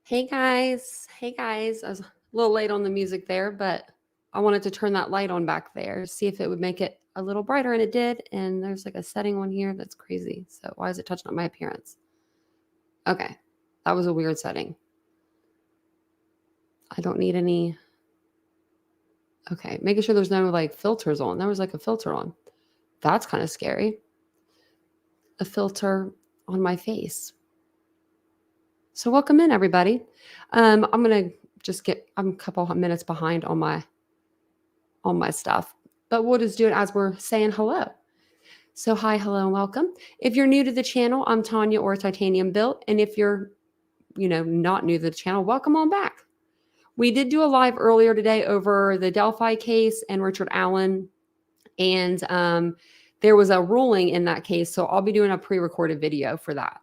Hey guys. Hey guys. I was a little late on the music there, but I wanted to turn that light on back there, see if it would make it a little brighter, and it did. And there's like a setting on here that's crazy. So why is it touching up my appearance? Okay. That was a weird setting. I don't need any. Okay. Making sure there's no like filters on. There was like a filter on. That's kind of scary. A filter on my face. So welcome in everybody. I'm going to just I'm a couple minutes behind on my stuff, but we'll just do it as we're saying hello. So hi, hello, and welcome. If you're new to the channel, I'm Tanya or TitaniumBuilt. And if you're, not new to the channel, welcome on back. We did do a live earlier today over the Delphi case and Richard Allen. And there was a ruling in that case. So I'll be doing a pre-recorded video for that.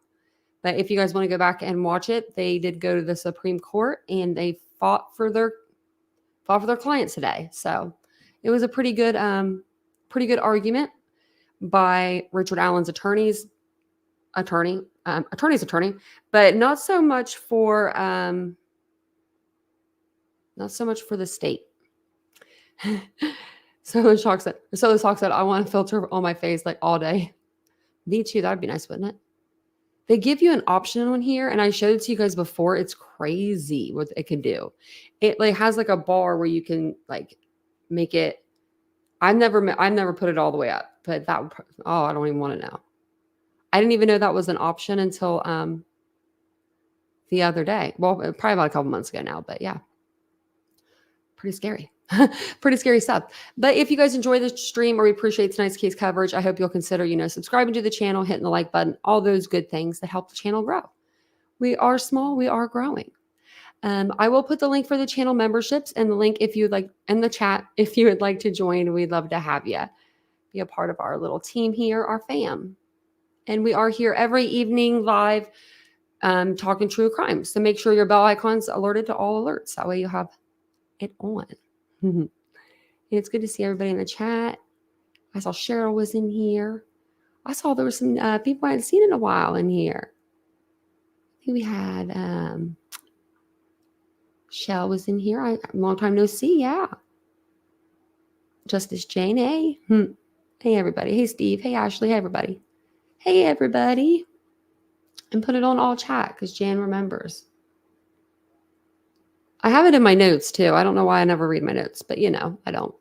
But if you guys want to go back and watch it, they did go to the Supreme Court and they fought for their clients today. So it was a pretty good argument by Richard Allen's attorney's attorney, but not so much for the state. So the talk said, I want a filter on my face like all day. Me too. That'd be nice, wouldn't it? They give you an option on here, and I showed it to you guys before. It's crazy what it can do. It like has like a bar where you can like make it. I've never put it all the way up, but I don't even want to know. I didn't even know that was an option until the other day. Well, probably about a couple months ago now, but yeah, pretty scary. Pretty scary stuff. But if you guys enjoy this stream or appreciate tonight's case coverage, I hope you'll consider, subscribing to the channel, hitting the like button, all those good things that help the channel grow. We are small, we are growing. I will put the link for the channel memberships and the link if you'd like in the chat. If you would like to join, we'd love to have you be a part of our little team here, our fam. And we are here every evening live talking true crime. So make sure your bell icon's alerted to all alerts. That way you'll have it on. And it's good to see everybody in the chat. I saw Cheryl was in here. I saw there were some people I hadn't seen in a while in here. I think we had Shell was in here. Long time no see. Yeah. Justice Jane. Hey. Hey, everybody. Hey, Steve. Hey, Ashley. Hey, everybody. Hey, everybody. And put it on all chat because Jan remembers. I have it in my notes too. I don't know why I never read my notes, but I don't.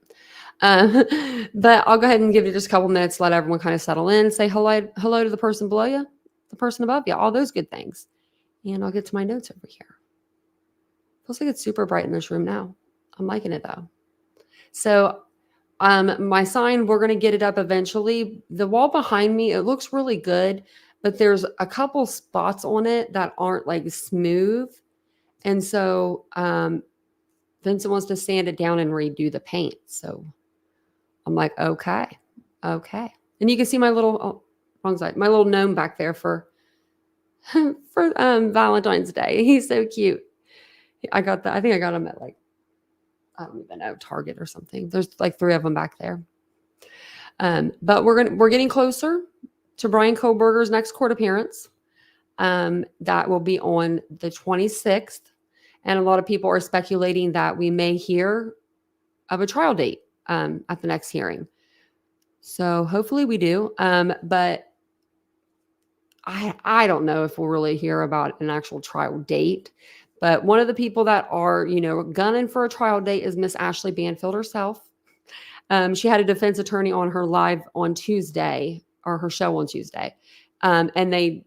But I'll go ahead and give you just a couple minutes, let everyone kind of settle in, say hello to the person below you, the person above you, all those good things. And I'll get to my notes over here. Feels like it's super bright in this room now. I'm liking it though. So my sign, we're going to get it up eventually. The wall behind me, it looks really good, but there's a couple spots on it that aren't like smooth. And so Vincent wants to sand it down and redo the paint. So I'm like, okay. And you can see my little, wrong side, my little gnome back there for Valentine's Day. He's so cute. I think I got him at like, I don't even know, Target or something. There's like 3 of them back there. But we're getting closer to Bryan Kohberger's next court appearance. That will be on the 26th. And a lot of people are speculating that we may hear of a trial date at the next hearing. So hopefully we do. But I don't know if we'll really hear about an actual trial date. But one of the people that are, gunning for a trial date is Miss Ashley Banfield herself. She had a defense attorney on her live on Tuesday, or her show on Tuesday. And they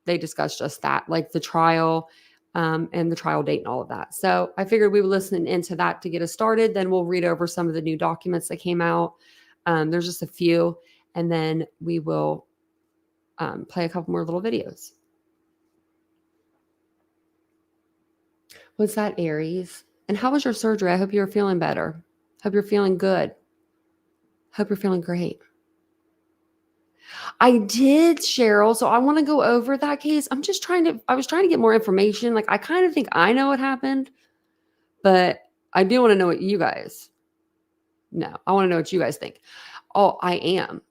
discussed just that, like the trial and the trial date and all of that. So I figured we would listen into that to get us started. Then we'll read over some of the new documents that came out. There's just a few. And then we will play a couple more little videos. What's that, Aries? And how was your surgery? I hope you're feeling better. Hope you're feeling good. Hope you're feeling great. I did, Cheryl. So I want to go over that case. I was trying to get more information. Like, I kind of think I know what happened, but I do want to know what you guys know. I want to know what you guys think. Oh, I am.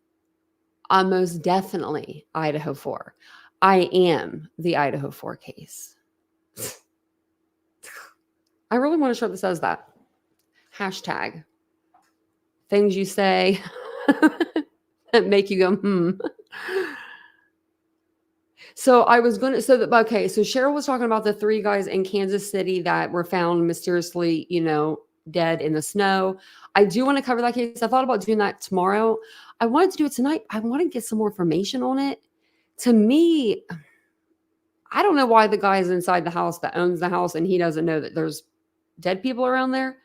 I'm most definitely Idaho 4. I am the Idaho 4 case. I really want a shirt that says that. Hashtag things you say that make you go, So I was going to, so Cheryl was talking about the 3 guys in Kansas City that were found mysteriously, dead in the snow. I do want to cover that case. I thought about doing that tomorrow. I wanted to do it tonight. I want to get some more information on it. To me, I don't know why the guy is inside the house that owns the house and he doesn't know that there's dead people around there.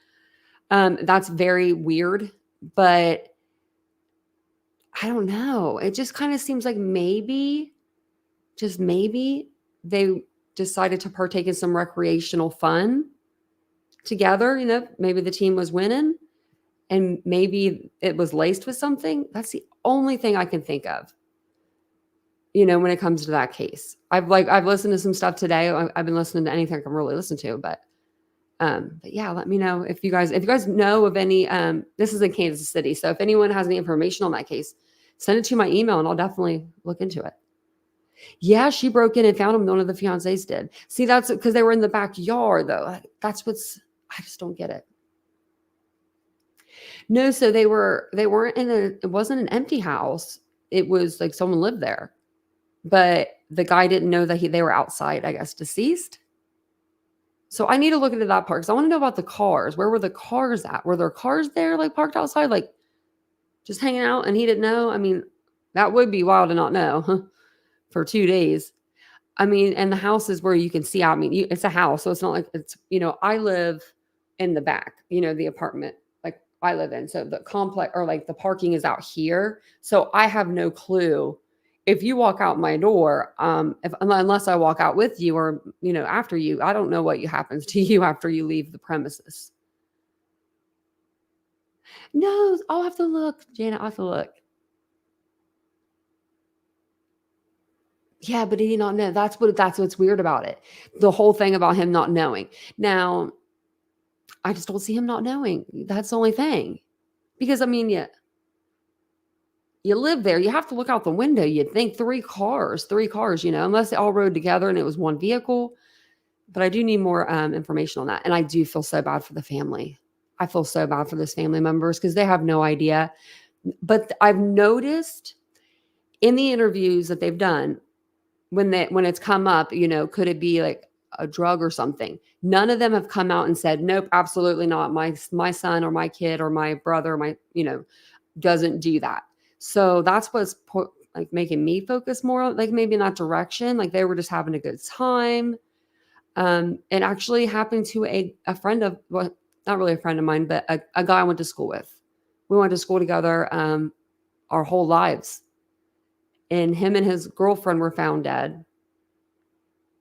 That's very weird, but I don't know. It just kind of seems like maybe, just maybe, they decided to partake in some recreational fun together. Maybe the team was winning and maybe it was laced with something. That's the only thing I can think of, when it comes to that case. I've listened to some stuff today. I've been listening to anything I can really listen to, but yeah, let me know if you guys know of any, this is in Kansas City. So if anyone has any information on that case, send it to my email and I'll definitely look into it. Yeah, she broke in and found him. One of the fiancés did. See, that's because they were in the backyard, though. I just don't get it. No, so they weren't it wasn't an empty house. It was like someone lived there. But the guy didn't know that they were outside, I guess, deceased. So I need to look into that part because I want to know about the cars. Where were the cars at? Were there cars there, like parked outside, like just hanging out and he didn't know? I mean, that would be wild to not know for 2 days. I mean, and the house is where you can see out. I mean, it's a house, so it's not like it's, I live in the back, the apartment like I live in. So the complex or like the parking is out here. So I have no clue. If you walk out my door, unless I walk out with you or, after you, I don't know what happens to you after you leave the premises. No, I'll have to look, Janet. I'll have to look. Yeah, but he did not know. That's what's weird about it. The whole thing about him not knowing. Now, I just don't see him not knowing. That's the only thing. Because, I mean, you live there. You have to look out the window. You'd think 3 cars, unless they all rode together and it was one vehicle. But I do need more information on that. And I do feel so bad for the family. I feel so bad for those family members because they have no idea. But I've noticed in the interviews that they've done, when it's come up, could it be like a drug or something? None of them have come out and said, nope, absolutely not. My son or my kid or my brother, doesn't do that. So that's what's like making me focus more, like maybe in that direction. Like they were just having a good time. It actually happened to a friend of, well, not really a friend of mine, but a guy I went to school with. We went to school together our whole lives. And him and his girlfriend were found dead.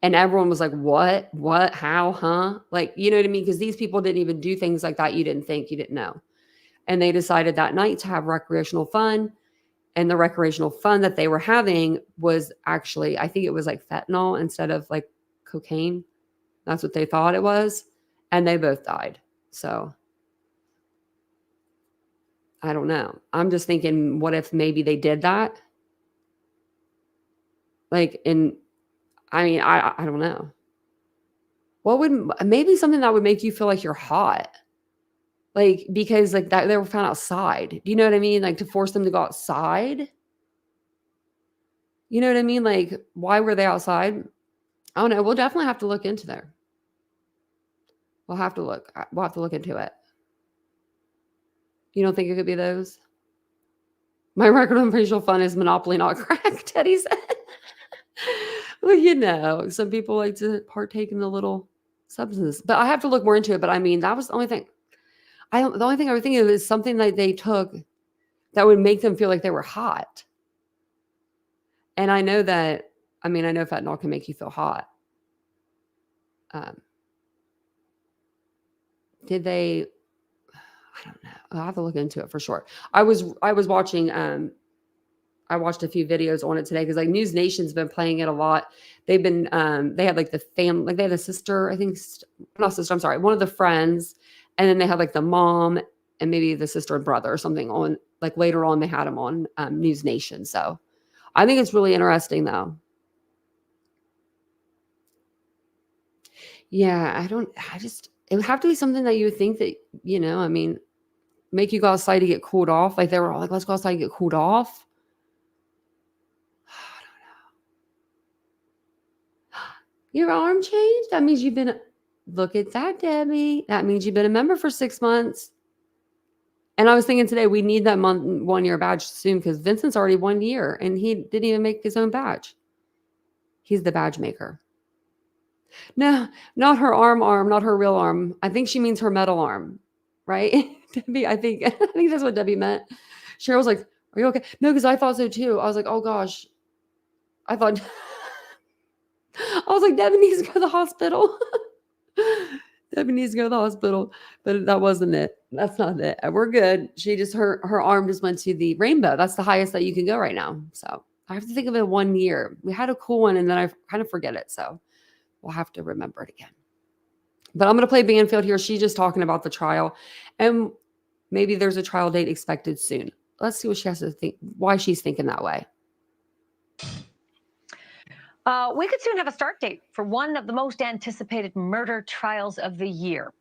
And everyone was like, what, how, huh? Like, you know what I mean? Because these people didn't even do things like that. You didn't know. And they decided that night to have recreational fun. And the recreational fun that they were having was actually, I think it was like fentanyl instead of like cocaine. That's what they thought it was. And they both died. So I don't know. I'm just thinking, what if maybe they did that? Like I don't know. What would maybe something that would make you feel like you're hot? Like, because like that they were found outside. Do you know what I mean? Like to force them to go outside. You know what I mean? Like, why were they outside? I don't know. We'll definitely have to look into there. We'll have to look into it. You don't think it could be those? My recreational fun is Monopoly, not crack, Teddy said. Well, some people like to partake in the little substances, but I have to look more into it. But I mean, that was the only thing. The only thing I would think of is something that they took that would make them feel like they were hot. And I know that, I know fentanyl can make you feel hot. Did they? I don't know. I'll have to look into it for sure. I was watching. I watched a few videos on it today because like News Nation's been playing it a lot. They've been they had like the family, like they had a sister, I think not sister, I'm sorry, one of the friends, and then they had like the mom and maybe the sister and brother or something on, like later on they had them on News Nation. So I think it's really interesting though. Yeah, It would have to be something that you would think that, I mean, make you go outside to get cooled off. Like they were all like, let's go outside and get cooled off. Your arm changed? That means look at that, Debbie. That means you've been a member for 6 months. And I was thinking today, we need that 1 year badge soon because Vincent's already 1 year and he didn't even make his own badge. He's the badge maker. No, not her arm, not her real arm. I think she means her metal arm, right? Debbie, I think that's what Debbie meant. Cheryl was like, are you okay? No, because I thought so too. I was like, oh gosh. I was like, Debbie needs to go to the hospital. Debbie needs to go to the hospital. But that wasn't it. That's not it. We're good. She just, her arm just went to the rainbow. That's the highest that you can go right now. So I have to think of it 1 year. We had a cool one and then I kind of forget it. So we'll have to remember it again. But I'm going to play Banfield here. She's just talking about the trial. And maybe there's a trial date expected soon. Let's see what she has to think, why she's thinking that way. We could soon have a start date for one of the most anticipated murder trials of the year.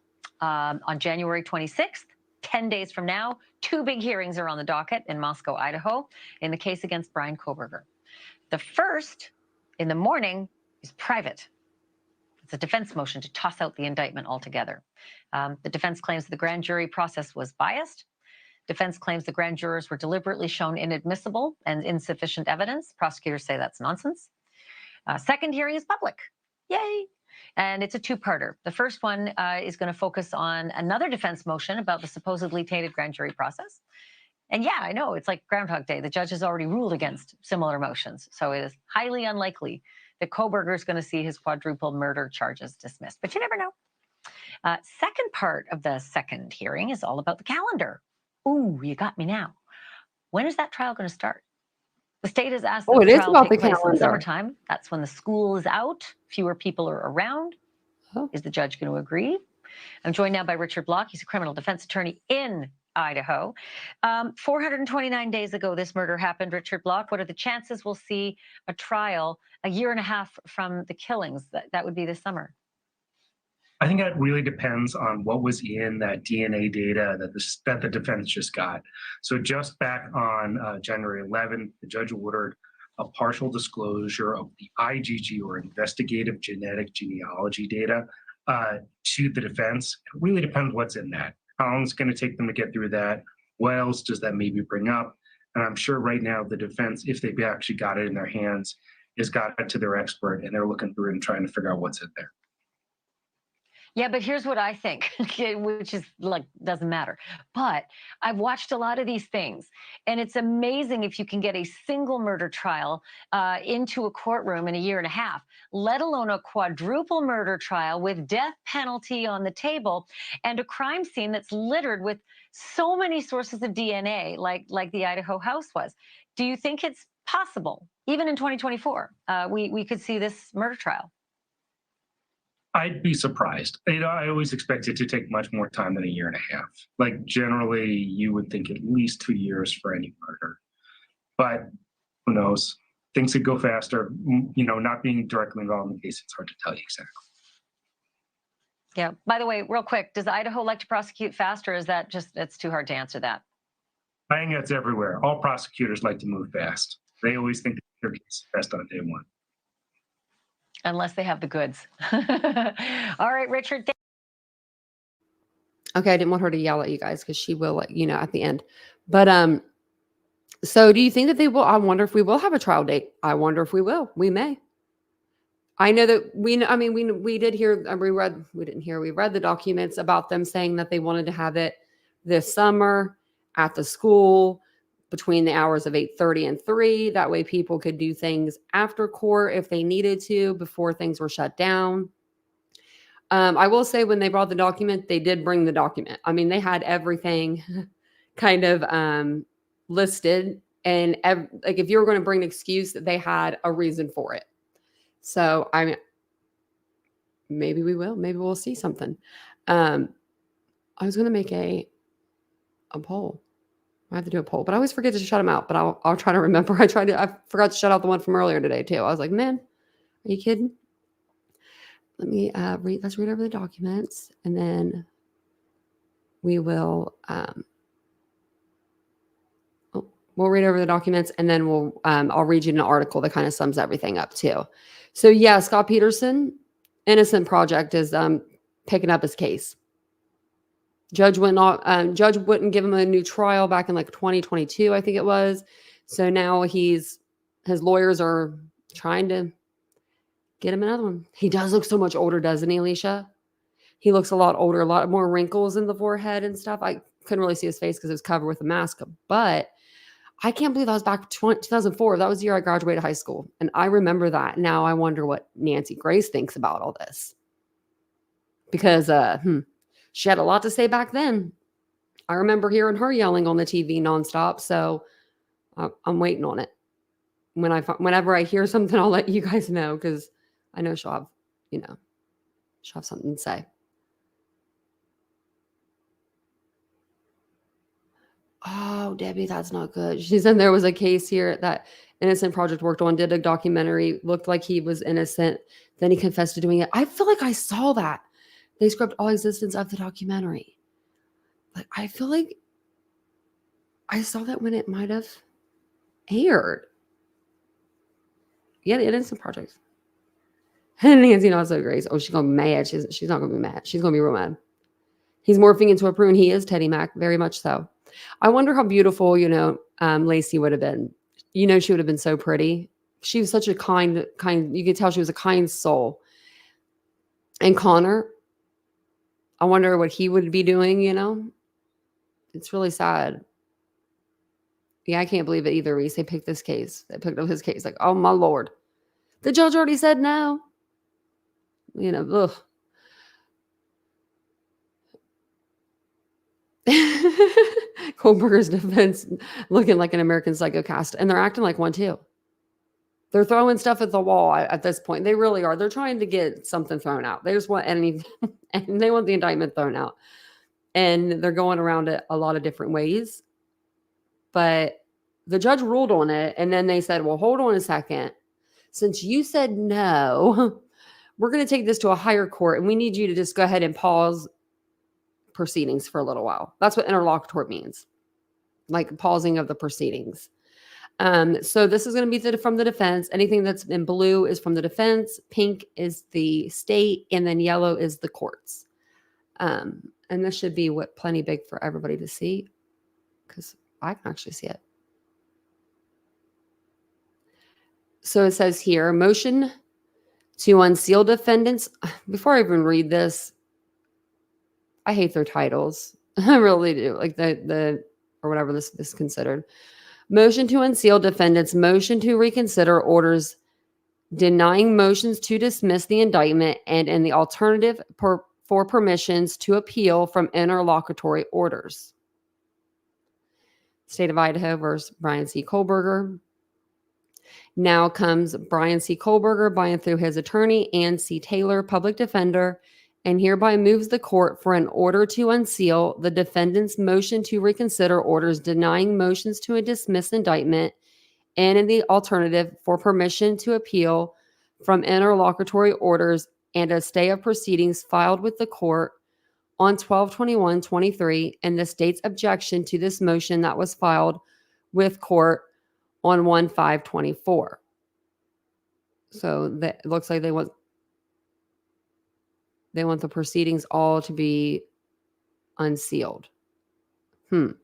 On January 26th, 10 days from now, 2 big hearings are on the docket in Moscow, Idaho, in the case against Bryan Kohberger. The first, in the morning, is private. It's a defense motion to toss out the indictment altogether. The defense claims the grand jury process was biased. Defense claims the grand jurors were deliberately shown inadmissible and insufficient evidence. Prosecutors say that's nonsense. Second hearing is public. Yay. And it's a 2-parter. The first one is going to focus on another defense motion about the supposedly tainted grand jury process. And yeah, I know, it's like Groundhog Day. The judge has already ruled against similar motions. So it is highly unlikely that Kohberger is going to see his quadruple murder charges dismissed. But you never know. Second part of the second hearing is all about the calendar. Ooh, you got me now. When is that trial going to start? The state has asked that the trial take place in the summertime. That's when the school is out, fewer people are around. Oh. Is the judge going to agree? I'm joined now by Richard Block. He's a criminal defense attorney in Idaho. 429 days ago, this murder happened. Richard Block, what are the chances we'll see a trial a year and a half from the killings? That would be this summer. I think that really depends on what was in that DNA data that the defense just got. So just back on January 11th, the judge ordered a partial disclosure of the IgG, or investigative genetic genealogy data, to the defense. It really depends what's in that. How long it's going to take them to get through that? What else does that maybe bring up? And I'm sure right now the defense, if they've actually got it in their hands, has got it to their expert and they're looking through it and trying to figure out what's in there. Yeah, but here's what I think, which is like, doesn't matter. But I've watched a lot of these things, and it's amazing if you can get a single murder trial into a courtroom in a year and a half, let alone a quadruple murder trial with death penalty on the table and a crime scene that's littered with so many sources of DNA, like the Idaho house was. Do you think it's possible, even in 2024, we could see this murder trial? I'd be surprised. I always expect it to take much more time than a year and a half. Like generally, you would think at least 2 years for any murder. But who knows? Things could go faster. Not being directly involved in the case, it's hard to tell you exactly. Yeah. By the way, real quick, does Idaho like to prosecute fast, or is that it's too hard to answer that? I think that's everywhere. All prosecutors like to move fast. They always think their case is best on day one. Unless they have the goods. All right, Richard. Okay, I didn't want her to yell at you guys because she will, at the end. But so do you think that they will? I wonder if we will have a trial date. I wonder if we will. We may. I know that we did hear, we read the documents about them saying that they wanted to have it this summer at the school between the hours of 8:30 and 3. That way people could do things after court if they needed to before things were shut down. I will say when they brought the document, they did bring the document. I mean, they had everything kind of listed. And if you were going to bring an excuse, they had a reason for it. So maybe we will. Maybe we'll see something. I was going to make a poll. I have to do a poll, but I always forget to shut them out. But I'll try to remember. I forgot to shut out the one from earlier today too. I was like, man, are you kidding? let me let's read over the documents, and then we will we'll read over the documents, and then I'll read you an article that kind of sums everything up too. So yeah, Scott Peterson, Innocent Project, is picking up his case. Judge wouldn't give him a new trial back in like 2022, I think it was. So now his lawyers are trying to get him another one. He does look so much older, doesn't he, Alicia? He looks a lot older, a lot more wrinkles in the forehead and stuff. I couldn't really see his face because it was covered with a mask, but I can't believe that was back 2004. That was the year I graduated high school. And I remember that. Now I wonder what Nancy Grace thinks about all this. Because she had a lot to say back then. I remember hearing her yelling on the TV nonstop. So I'm waiting on it. Whenever I hear something, I'll let you guys know, because I know she'll have something to say. Oh, Debbie, that's not good. She said there was a case here that Innocent Project worked on, did a documentary, looked like he was innocent. Then he confessed to doing it. I feel like I saw that. They scrubbed all existence of the documentary. But I feel like I saw that when it might have aired. Yeah, the Innocent Project. And Nancy not so Grace. Oh, she's going to be mad. She's not going to be mad. She's going to be real mad. He's morphing into a prune. He is Teddy Mac, very much so. I wonder how beautiful, Lacey would have been. She would have been so pretty. She was such a kind, you could tell she was a kind soul. And Connor, I wonder what he would be doing, It's really sad. Yeah, I can't believe it either, Reese. They picked this case. They picked up his case. Like, oh, my Lord. The judge already said no. Ugh. Kohberger's defense looking like an American Psycho cast, and they're acting like one too. They're throwing stuff at the wall at this point. They really are. They're trying to get something thrown out. They just want anything, and they want the indictment thrown out. And they're going around it a lot of different ways. But the judge ruled on it, and then they said, well, hold on a second. Since you said no, we're going to take this to a higher court, and we need you to just go ahead and pause proceedings for a little while. That's what interlocutor means, like pausing of the proceedings. So this is going to be from the defense. Anything that's in blue is from the defense, pink is the state, and then yellow is the courts. And this should be plenty big for everybody to see, because I can actually see it. So it says here, motion to unseal defendants. Before I even read this, I hate their titles. I really do. Like the or whatever this is considered. Motion to unseal defendants, motion to reconsider orders denying motions to dismiss the indictment, and in the alternative for permissions to appeal from interlocutory orders. State of Idaho versus Bryan C. Kohberger. Now comes Bryan C. Kohberger by through his attorney, Ann C. Taylor, public defender, and hereby moves the court for an order to unseal the defendant's motion to reconsider orders denying motions to dismiss indictment, and in the alternative for permission to appeal from interlocutory orders and a stay of proceedings filed with the court on 12/21/23, and the state's objection to this motion that was filed with court on 1/5/24. So that it looks like they want the proceedings all to be unsealed. Wonder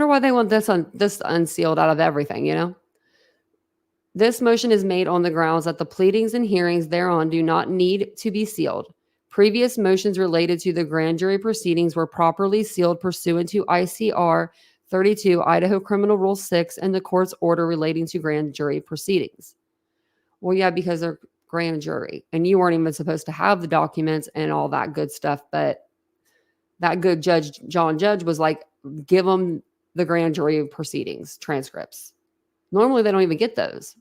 why they want this unsealed out of everything, This motion is made on the grounds that the pleadings and hearings thereon do not need to be sealed. Previous motions related to the grand jury proceedings were properly sealed pursuant to ICR 32, Idaho Criminal Rule 6, and the court's order relating to grand jury proceedings. Well, yeah, because they're grand jury, and you weren't even supposed to have the documents and all that good stuff, but that good judge, John Judge, was like, give them the grand jury proceedings transcripts. Normally, they don't even get those.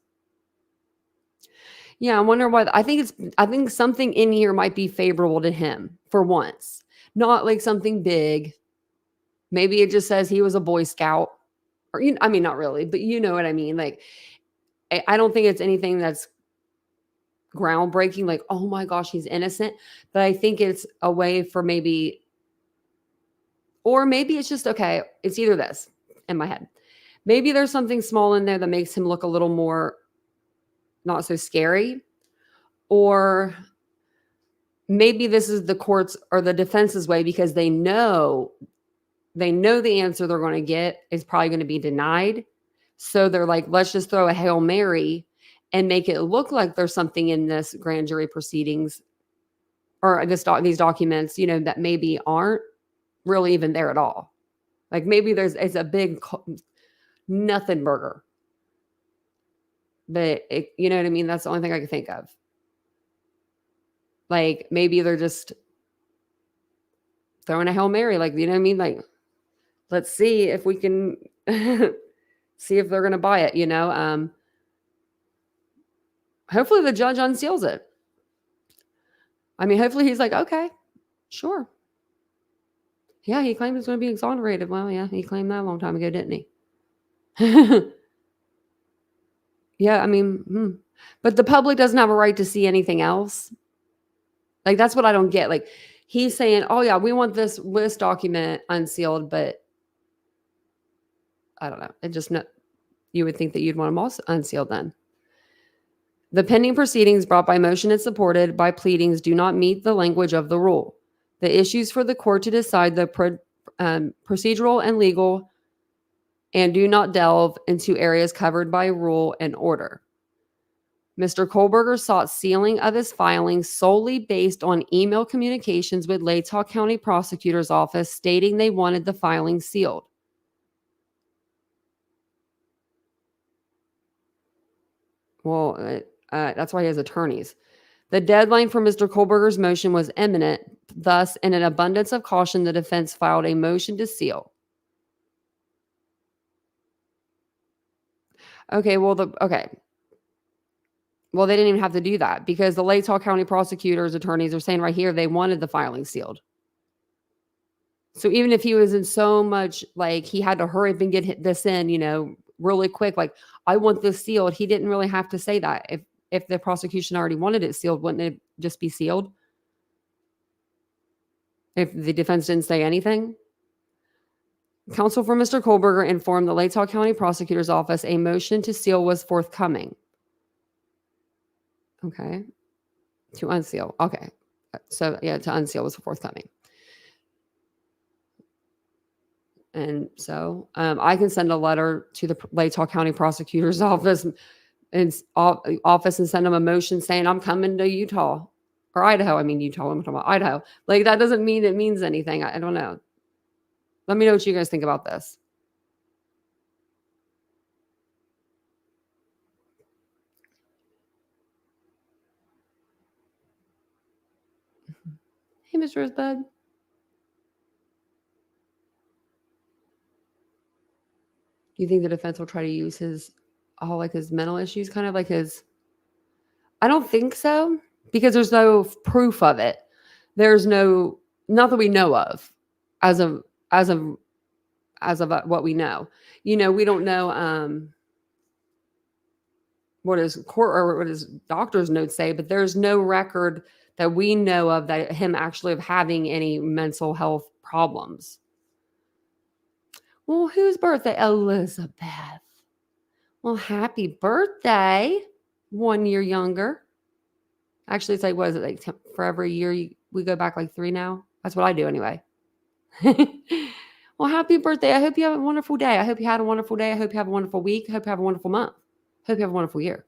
Yeah, I wonder why. I think something in here might be favorable to him for once. Not like something big. Maybe it just says he was a Boy Scout. Or not really, but you know what I mean. Like, I don't think it's anything that's groundbreaking, like, oh my gosh, he's innocent. But I think it's a way for maybe, or maybe it's just, okay, it's either this in my head. Maybe there's something small in there that makes him look a little more not so scary. Or maybe this is the court's or the defense's way because they know the answer they're going to get is probably going to be denied. So they're like, let's just throw a Hail Mary and make it look like there's something in this grand jury proceedings or these documents, you know, that maybe aren't really even there at all. Like maybe it's a big nothing burger. But you know what I mean? That's the only thing I can think of. Like maybe they're just throwing a Hail Mary, like, you know what I mean? Like, let's see if we can see if they're going to buy it, you know? Hopefully the judge unseals it. I mean, hopefully he's like, okay, sure. Yeah, he claimed he's going to be exonerated. Well, yeah, he claimed that a long time ago, didn't he? Yeah, I mean, but the public doesn't have a right to see anything else. Like, that's what I don't get. Like, he's saying, oh, yeah, we want this list document unsealed, but I don't know. It just, you would think that you'd want them all unsealed then. The pending proceedings brought by motion and supported by pleadings do not meet the language of the rule. The issues for the court to decide the procedural and legal and do not delve into areas covered by rule and order. Mr. Kohberger sought sealing of his filings solely based on email communications with Latah County Prosecutor's Office stating they wanted the filings sealed. Well, that's why he has attorneys. The deadline for Mr. Kohberger's motion was imminent. Thus, in an abundance of caution, the defense filed a motion to seal. Okay, well, Well, they didn't even have to do that because the Latah County prosecutor's attorneys are saying right here they wanted the filing sealed. So even if he was in so much, like he had to hurry up and get this in, you know, really quick, like I want this sealed, he didn't really have to say that. If the prosecution already wanted it sealed, wouldn't it just be sealed? If the defense didn't say anything? Counsel for Mr. Kohberger informed the Latah County Prosecutor's Office a motion to seal was forthcoming. Okay. To unseal. Okay. So, yeah, to unseal was forthcoming. And so I can send a letter to the Latah County Prosecutor's Office and send them a motion saying I'm coming to Utah or Idaho. I mean, Utah, I'm talking about Idaho. Like, that doesn't mean it means anything. I don't know. Let me know what you guys think about this. Hey, Mr. Rosebud. Do you think the defense will try to use his mental issues, kind of like his? I don't think so, because there's no proof of it. There's not that we know of, as of what we know. You know, we don't know what his court or what his doctor's notes say, but there's no record that we know of that him actually of having any mental health problems. Well, whose birthday? Elizabeth. Well, happy birthday. 1 year younger. Actually, it's like, what is it? Like for every year we go back like 3 now? That's what I do anyway. Well, happy birthday. I hope you have a wonderful day. I hope you had a wonderful day. I hope you have a wonderful week. I hope you have a wonderful month. I hope you have a wonderful year.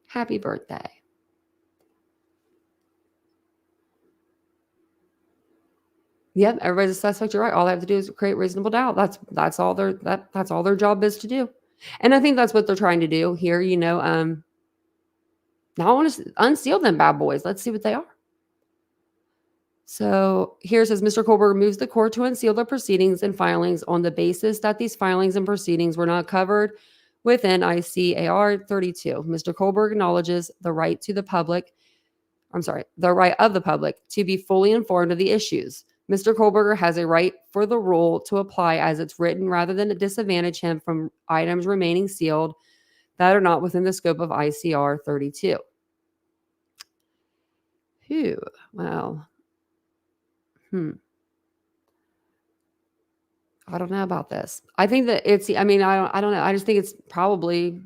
Happy birthday. Yep, everybody's a suspect. You're right. All they have to do is create reasonable doubt. That's all their job is to do. And I think that's what they're trying to do here. You know, now I want to unseal them bad boys. Let's see what they are. So here it says, Mr. Kohberger moves the court to unseal the proceedings and filings on the basis that these filings and proceedings were not covered within ICAR 32. Mr. Kohberger acknowledges the right of the public to be fully informed of the issues. Mr. Kohberger has a right for the rule to apply as it's written rather than to disadvantage him from items remaining sealed that are not within the scope of ICR 32. Phew. Wow. I don't know about this. I think that it's, I mean, I don't know. I just think it's probably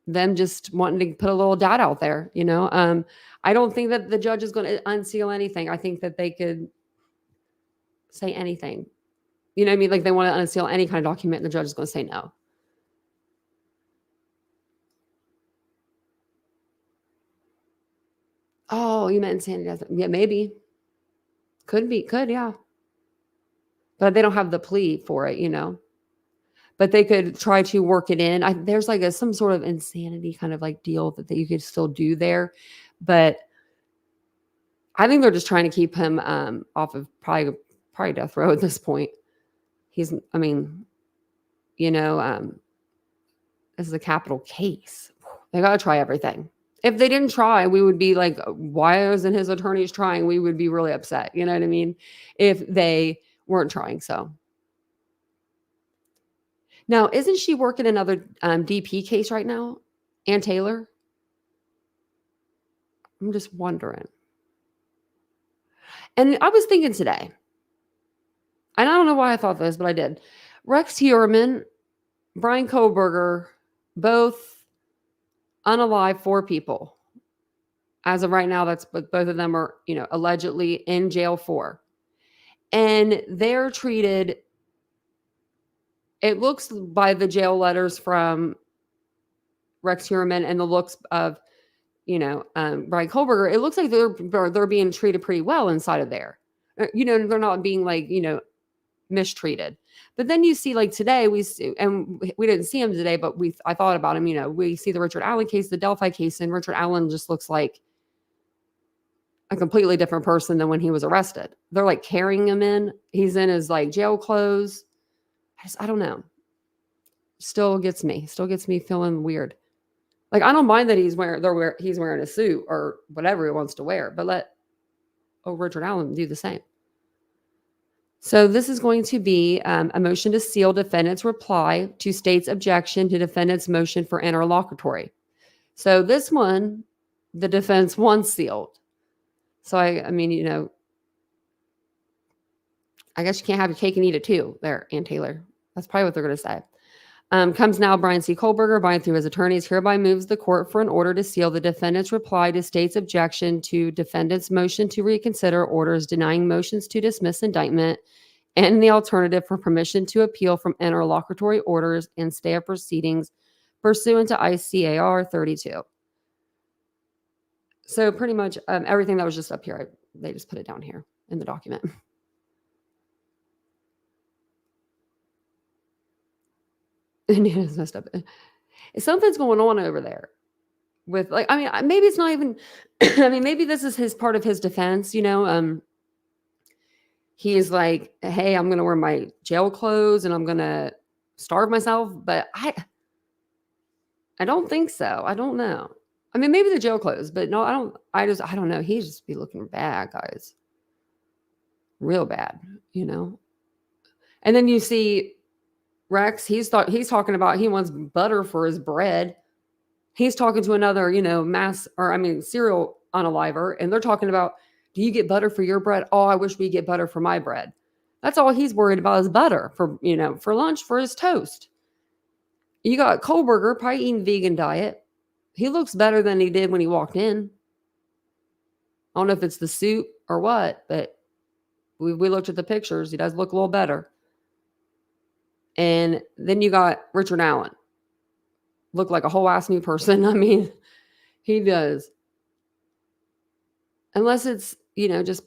them just wanting to put a little data out there, you know? I don't think that the judge is going to unseal anything. I think that they could say anything. You know what I mean? Like they want to unseal any kind of document and the judge is going to say no. Oh, you meant insanity doesn't. Yeah, maybe. Could be. Could, yeah. But they don't have the plea for it, you know? But they could try to work it in. There's like some sort of insanity kind of like deal that you could still do there. But I think they're just trying to keep him off of probably death row at this point. I mean, you know, this is a capital case. They got to try everything. If they didn't try, we would be like, why isn't his attorneys trying? We would be really upset. You know what I mean? If they weren't trying. So now, isn't she working another DP case right now? Ann Taylor? I'm just wondering. And I was thinking today, and I don't know why I thought this, but I did. Rex Heuermann, Bryan Kohberger, both unalive 4 people. As of right now, that's what both of them are, you know, allegedly in jail for. And they're treated, it looks by the jail letters from Rex Heuermann and the looks of, you know, Bryan Kohberger, it looks like they're being treated pretty well inside of there. You know, they're not being like, you know, mistreated. But then you see like today we didn't see him today, but I thought about him, you know, we see the Richard Allen case, the Delphi case, and Richard Allen just looks like a completely different person than when he was arrested. They're like carrying him in. He's in his like jail clothes. I don't know. Still gets me feeling weird. Like I don't mind that he's wearing a suit or whatever he wants to wear, but let Richard Allen do the same. So this is going to be a motion to seal defendant's reply to state's objection to defendant's motion for interlocutory. So this one, the defense wants sealed. So I mean, you know, I guess you can't have your cake and eat it too there, Ann Taylor. That's probably what they're going to say. Comes now Bryan C. Kohberger, Bryan through his attorneys, hereby moves the court for an order to seal the defendant's reply to state's objection to defendant's motion to reconsider orders denying motions to dismiss indictment and the alternative for permission to appeal from interlocutory orders and stay of proceedings pursuant to ICAR 32. So pretty much everything that was just up here, they just put it down here in the document. Indiana's messed up. Something's going on over there with like, I mean, maybe it's not even, I mean, maybe this is his part of his defense, you know, he's like, hey, I'm going to wear my jail clothes and I'm going to starve myself. But I don't think so. I don't know. I mean, maybe the jail clothes, but no, I don't know. He just be looking bad, guys. Real bad, you know? And then you see Rex, he's talking about he wants butter for his bread. He's talking to another, you know, serial unaliver, and they're talking about, do you get butter for your bread? Oh, I wish we get butter for my bread. That's all he's worried about is butter for, you know, for lunch for his toast. You got Kohberger probably eating vegan diet. He looks better than he did when he walked in. I don't know if it's the suit or what, but we looked at the pictures. He does look a little better. And then you got Richard Allen. Look like a whole ass new person. I mean, he does. Unless it's, you know, just,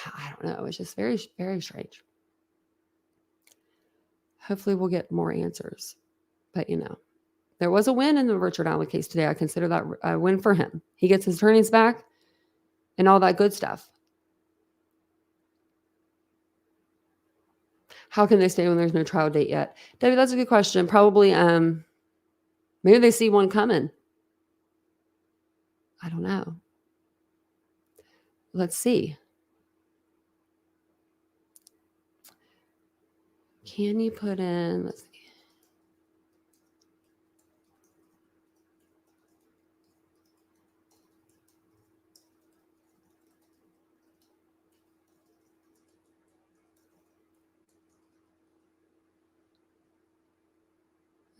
I don't know. It's just very, very strange. Hopefully we'll get more answers. But, you know, there was a win in the Richard Allen case today. I consider that a win for him. He gets his attorneys back and all that good stuff. How can they stay when there's no trial date yet? Debbie, that's a good question. Probably, maybe they see one coming. I don't know. Let's see. Can you put in, let's see.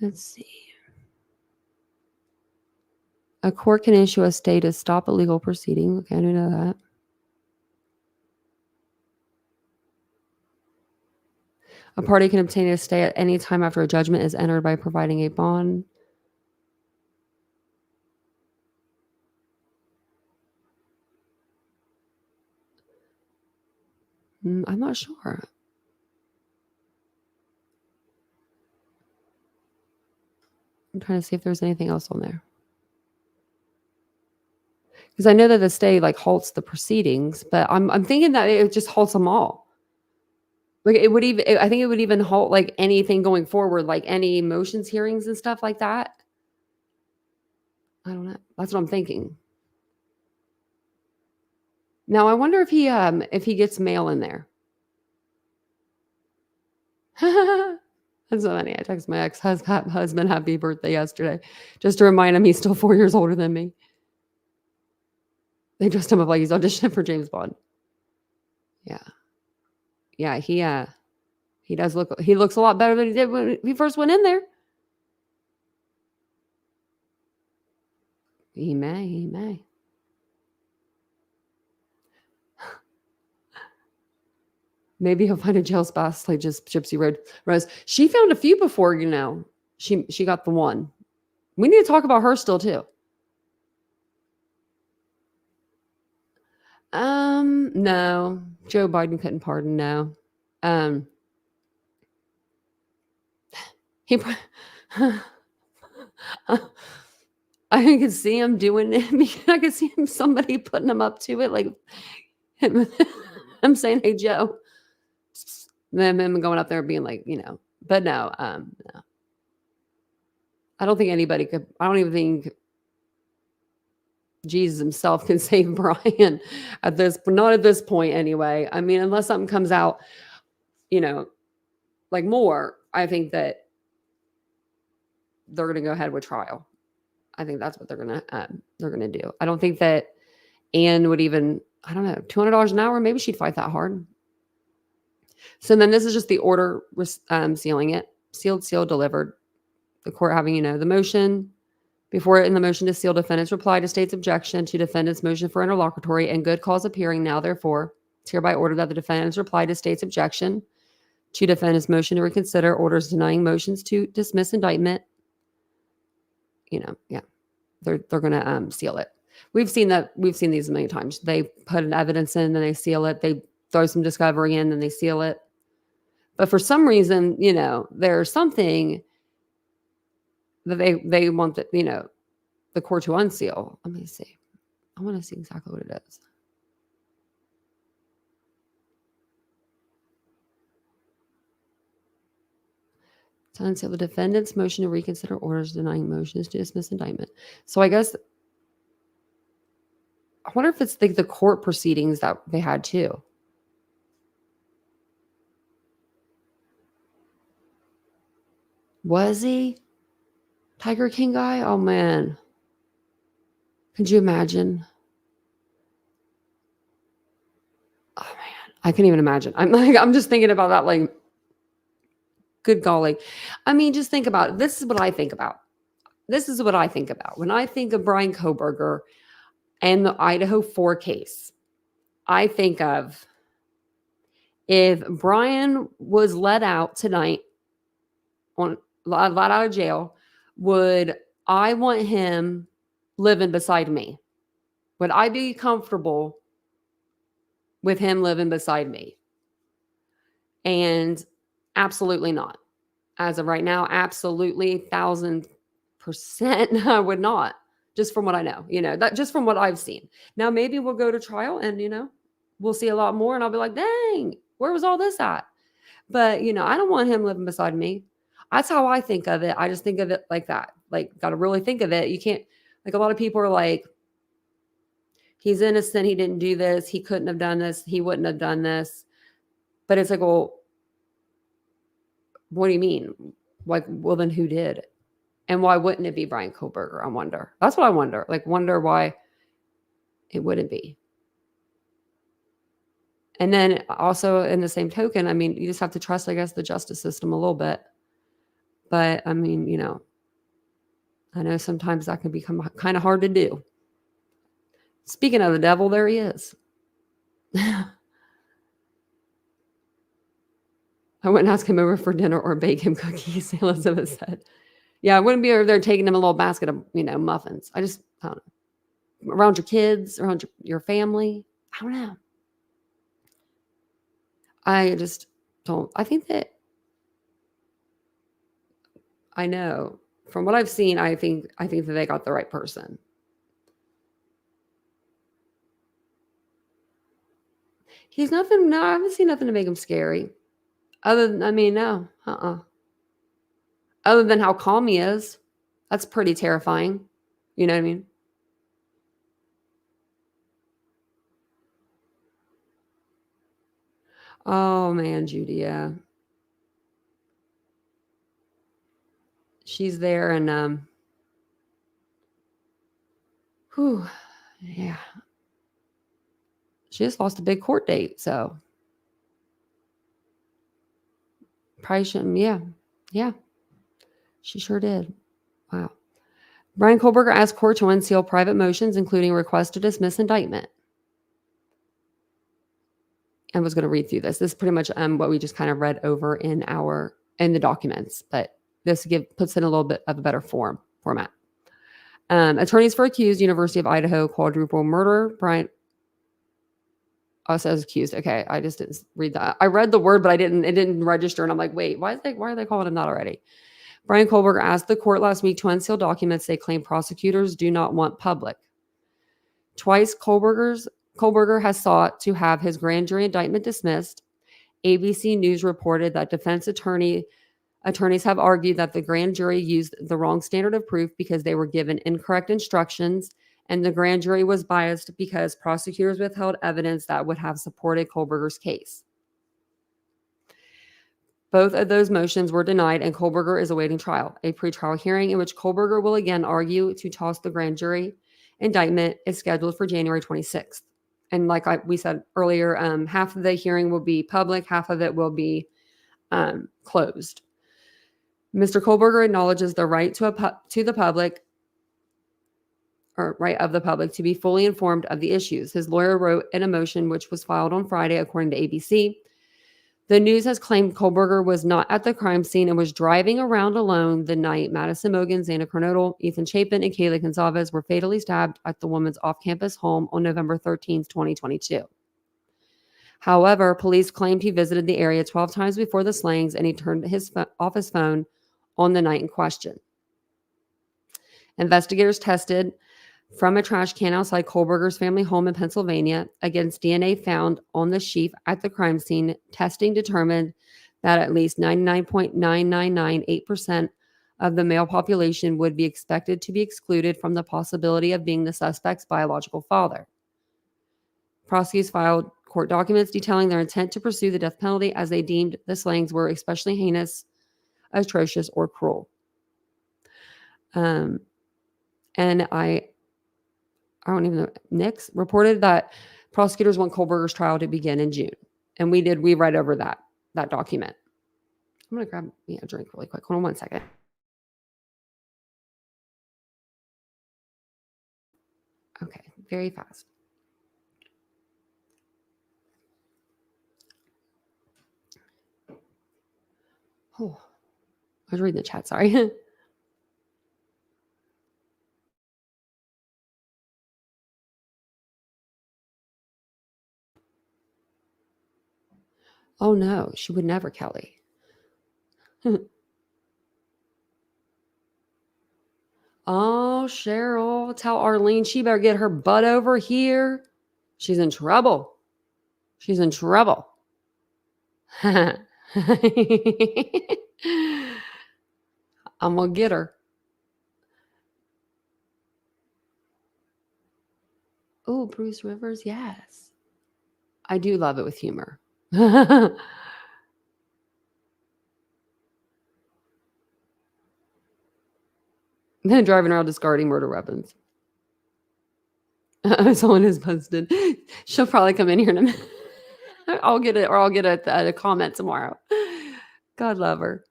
Let's see. A court can issue a stay to stop a legal proceeding. Okay, I didn't know that. A party can obtain a stay at any time after a judgment is entered by providing a bond. I'm not sure. I'm trying to see if there's anything else on there. Because I know that the stay like halts the proceedings, but I'm thinking that it just halts them all. Like it would even, I think it would even halt like anything going forward, like any motions hearings and stuff like that. I don't know. That's what I'm thinking. Now I wonder if he gets mail in there. That's so funny. I texted my ex-husband happy birthday yesterday just to remind him he's still 4 years older than me. They dressed him up like he's auditioning for James Bond. Yeah. Yeah, he does look, he looks a lot better than he did when he first went in there. He may. Maybe he'll find a jail spot like just Gypsy Road Rose. She found a few before, you know. She got the one. We need to talk about her still too. No. Joe Biden couldn't pardon, no. He I could see him doing it. I could see him, somebody putting him up to it, like him, I'm saying, "Hey Joe," then him going up there being like, you know. But no, no. I don't think anybody could. I don't even think Jesus himself can save Bryan at this, not at this point anyway. I mean, unless something comes out, you know, like more, I think that they're going to go ahead with trial. I think that's what they're going to do. I don't think that Anne would even, I don't know, $200 an hour, maybe she'd fight that hard. So then this is just the order sealing it. Sealed, delivered. The court having, you know, the motion before it in the motion to seal defendant's reply to state's objection to defendant's motion for interlocutory and good cause appearing now, therefore, it's hereby ordered that the defendant's reply to state's objection to defendant's motion to reconsider orders denying motions to dismiss indictment. You know, yeah, they're going to seal it. We've seen these many times. They put an evidence in, then they seal it. They throw some discovery in, then they seal it. But for some reason, you know, there's something that they want the, you know, the court to unseal. Let me see. I want to see exactly what it is. To unseal the defendant's motion to reconsider orders denying motions to dismiss indictment. So I guess, I wonder if it's like the court proceedings that they had too. Was he Tiger King guy? Oh man. Could you imagine? Oh man, I can't even imagine. I'm just thinking about that, like, good golly. I mean, just think about it. This is what I think about. When I think of Bryan Kohberger and the Idaho 4 case, I think of if Bryan was let out tonight, let out of jail, would I want him living beside me? Would I be comfortable with him living beside me? And absolutely not. As of right now, absolutely 1,000% I would not. Just from what I know, you know, that just from what I've seen. Now, maybe we'll go to trial and, you know, we'll see a lot more and I'll be like, dang, where was all this at? But, you know, I don't want him living beside me. That's how I think of it. I just think of it like that. Like, got to really think of it. You can't, like, a lot of people are like, he's innocent. He didn't do this. He couldn't have done this. He wouldn't have done this. But it's like, well, what do you mean? Like, well, then who did? And why wouldn't it be Bryan Kohberger? I wonder. That's what I wonder. Like, wonder why it wouldn't be. And then also in the same token, I mean, you just have to trust, I guess, the justice system a little bit. But I mean, I know sometimes that can become kind of hard to do. Speaking of the devil, there he is. I wouldn't ask him over for dinner or bake him cookies, Elizabeth said. Yeah, I wouldn't be over there taking him a little basket of, muffins. I don't know. Around your kids, around your family. I don't know. I just don't. I think that I know from what I've seen, I think that they got the right person. He's nothing. No, I haven't seen nothing to make him scary. Other than, no. Other than how calm he is. That's pretty terrifying. You know what I mean? Oh man, Judy, yeah. She's there and yeah. She just lost a big court date, so probably shouldn't. Yeah. She sure did. Wow. Bryan Kohberger asked court to unseal private motions, including request to dismiss indictment. I was going to read through this. This is pretty much what we just kind of read over in the documents, but this puts in a little bit of a better format. Attorneys for accused University of Idaho quadruple murder. Bryan. Oh, it says accused. Okay, I just didn't read that. I read the word, but it didn't register, and I'm like, wait, why are they calling him that already? Bryan Kohberger asked the court last week to unseal documents they claim prosecutors do not want public. Twice, Kohberger has sought to have his grand jury indictment dismissed. ABC News reported that defense attorneys have argued that the grand jury used the wrong standard of proof because they were given incorrect instructions, and the grand jury was biased because prosecutors withheld evidence that would have supported Kohberger's case. Both of those motions were denied, and Kohberger is awaiting trial. A pretrial hearing in which Kohberger will again argue to toss the grand jury indictment is scheduled for January 26th. And like we said earlier, half of the hearing will be public, half of it will be closed. Mr. Kohberger acknowledges the right to the public, or right of the public, to be fully informed of the issues. His lawyer wrote in a motion which was filed on Friday, according to ABC. The news has claimed Kohberger was not at the crime scene and was driving around alone the night Madison Mogen, Xana Kernodle, Ethan Chapin, and Kayla Gonzalez were fatally stabbed at the woman's off-campus home on November 13th, 2022. However, police claimed he visited the area 12 times before the slayings, and he turned off his phone on the night in question. Investigators tested from a trash can outside Kohberger's family home in Pennsylvania against DNA found on the sheaf at the crime scene. Testing determined that at least 99.9998% of the male population would be expected to be excluded from the possibility of being the suspect's biological father. Prosecutors filed court documents detailing their intent to pursue the death penalty as they deemed the slayings were especially heinous, atrocious, or cruel. And I don't even know. Nix reported that prosecutors want Kohberger's trial to begin in June. And we read over that document. I'm going to grab me a drink really quick. Hold on one second. Okay, very fast. Oh, I was reading the chat, sorry. Oh no, she would never, Kelly. Oh, Cheryl, tell Arlene she better get her butt over here. She's in trouble. She's in trouble. I'm going to get her. Oh, Bruce Rivers, yes. I do love it with humor. Then driving around discarding murder weapons. Someone is posted. She'll probably come in here in a minute. I'll get it, or I'll get a comment tomorrow. God love her.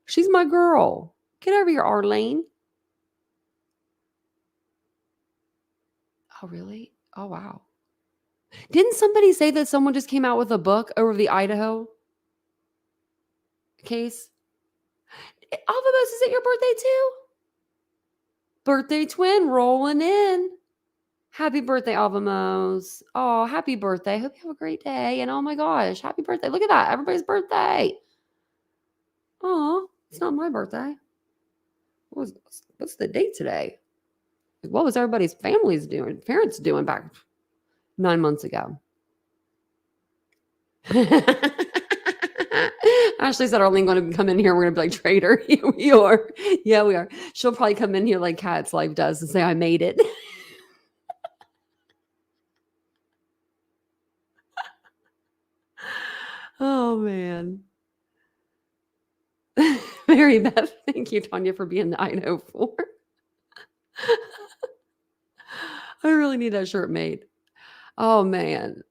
She's my girl. Get over here, Arlene. Oh, really? Oh, wow. Didn't somebody say that someone just came out with a book over the Idaho case? Alphabet, is it your birthday too? Birthday twin rolling in. Happy birthday, Alvamos. Oh, happy birthday. Hope you have a great day. And oh my gosh, happy birthday. Look at that. Everybody's birthday. Oh, it's not my birthday. What's the date today? What was everybody's families doing, parents doing back 9 months ago? Ashley said, Arlene going to come in here. We're going to be like, traitor. We are. Yeah, we are. She'll probably come in here like Cat's Life does and say, I made it. Oh, man. Mary Beth, thank you, Tanya, for being the Idaho 4. I really need that shirt made. Oh, man.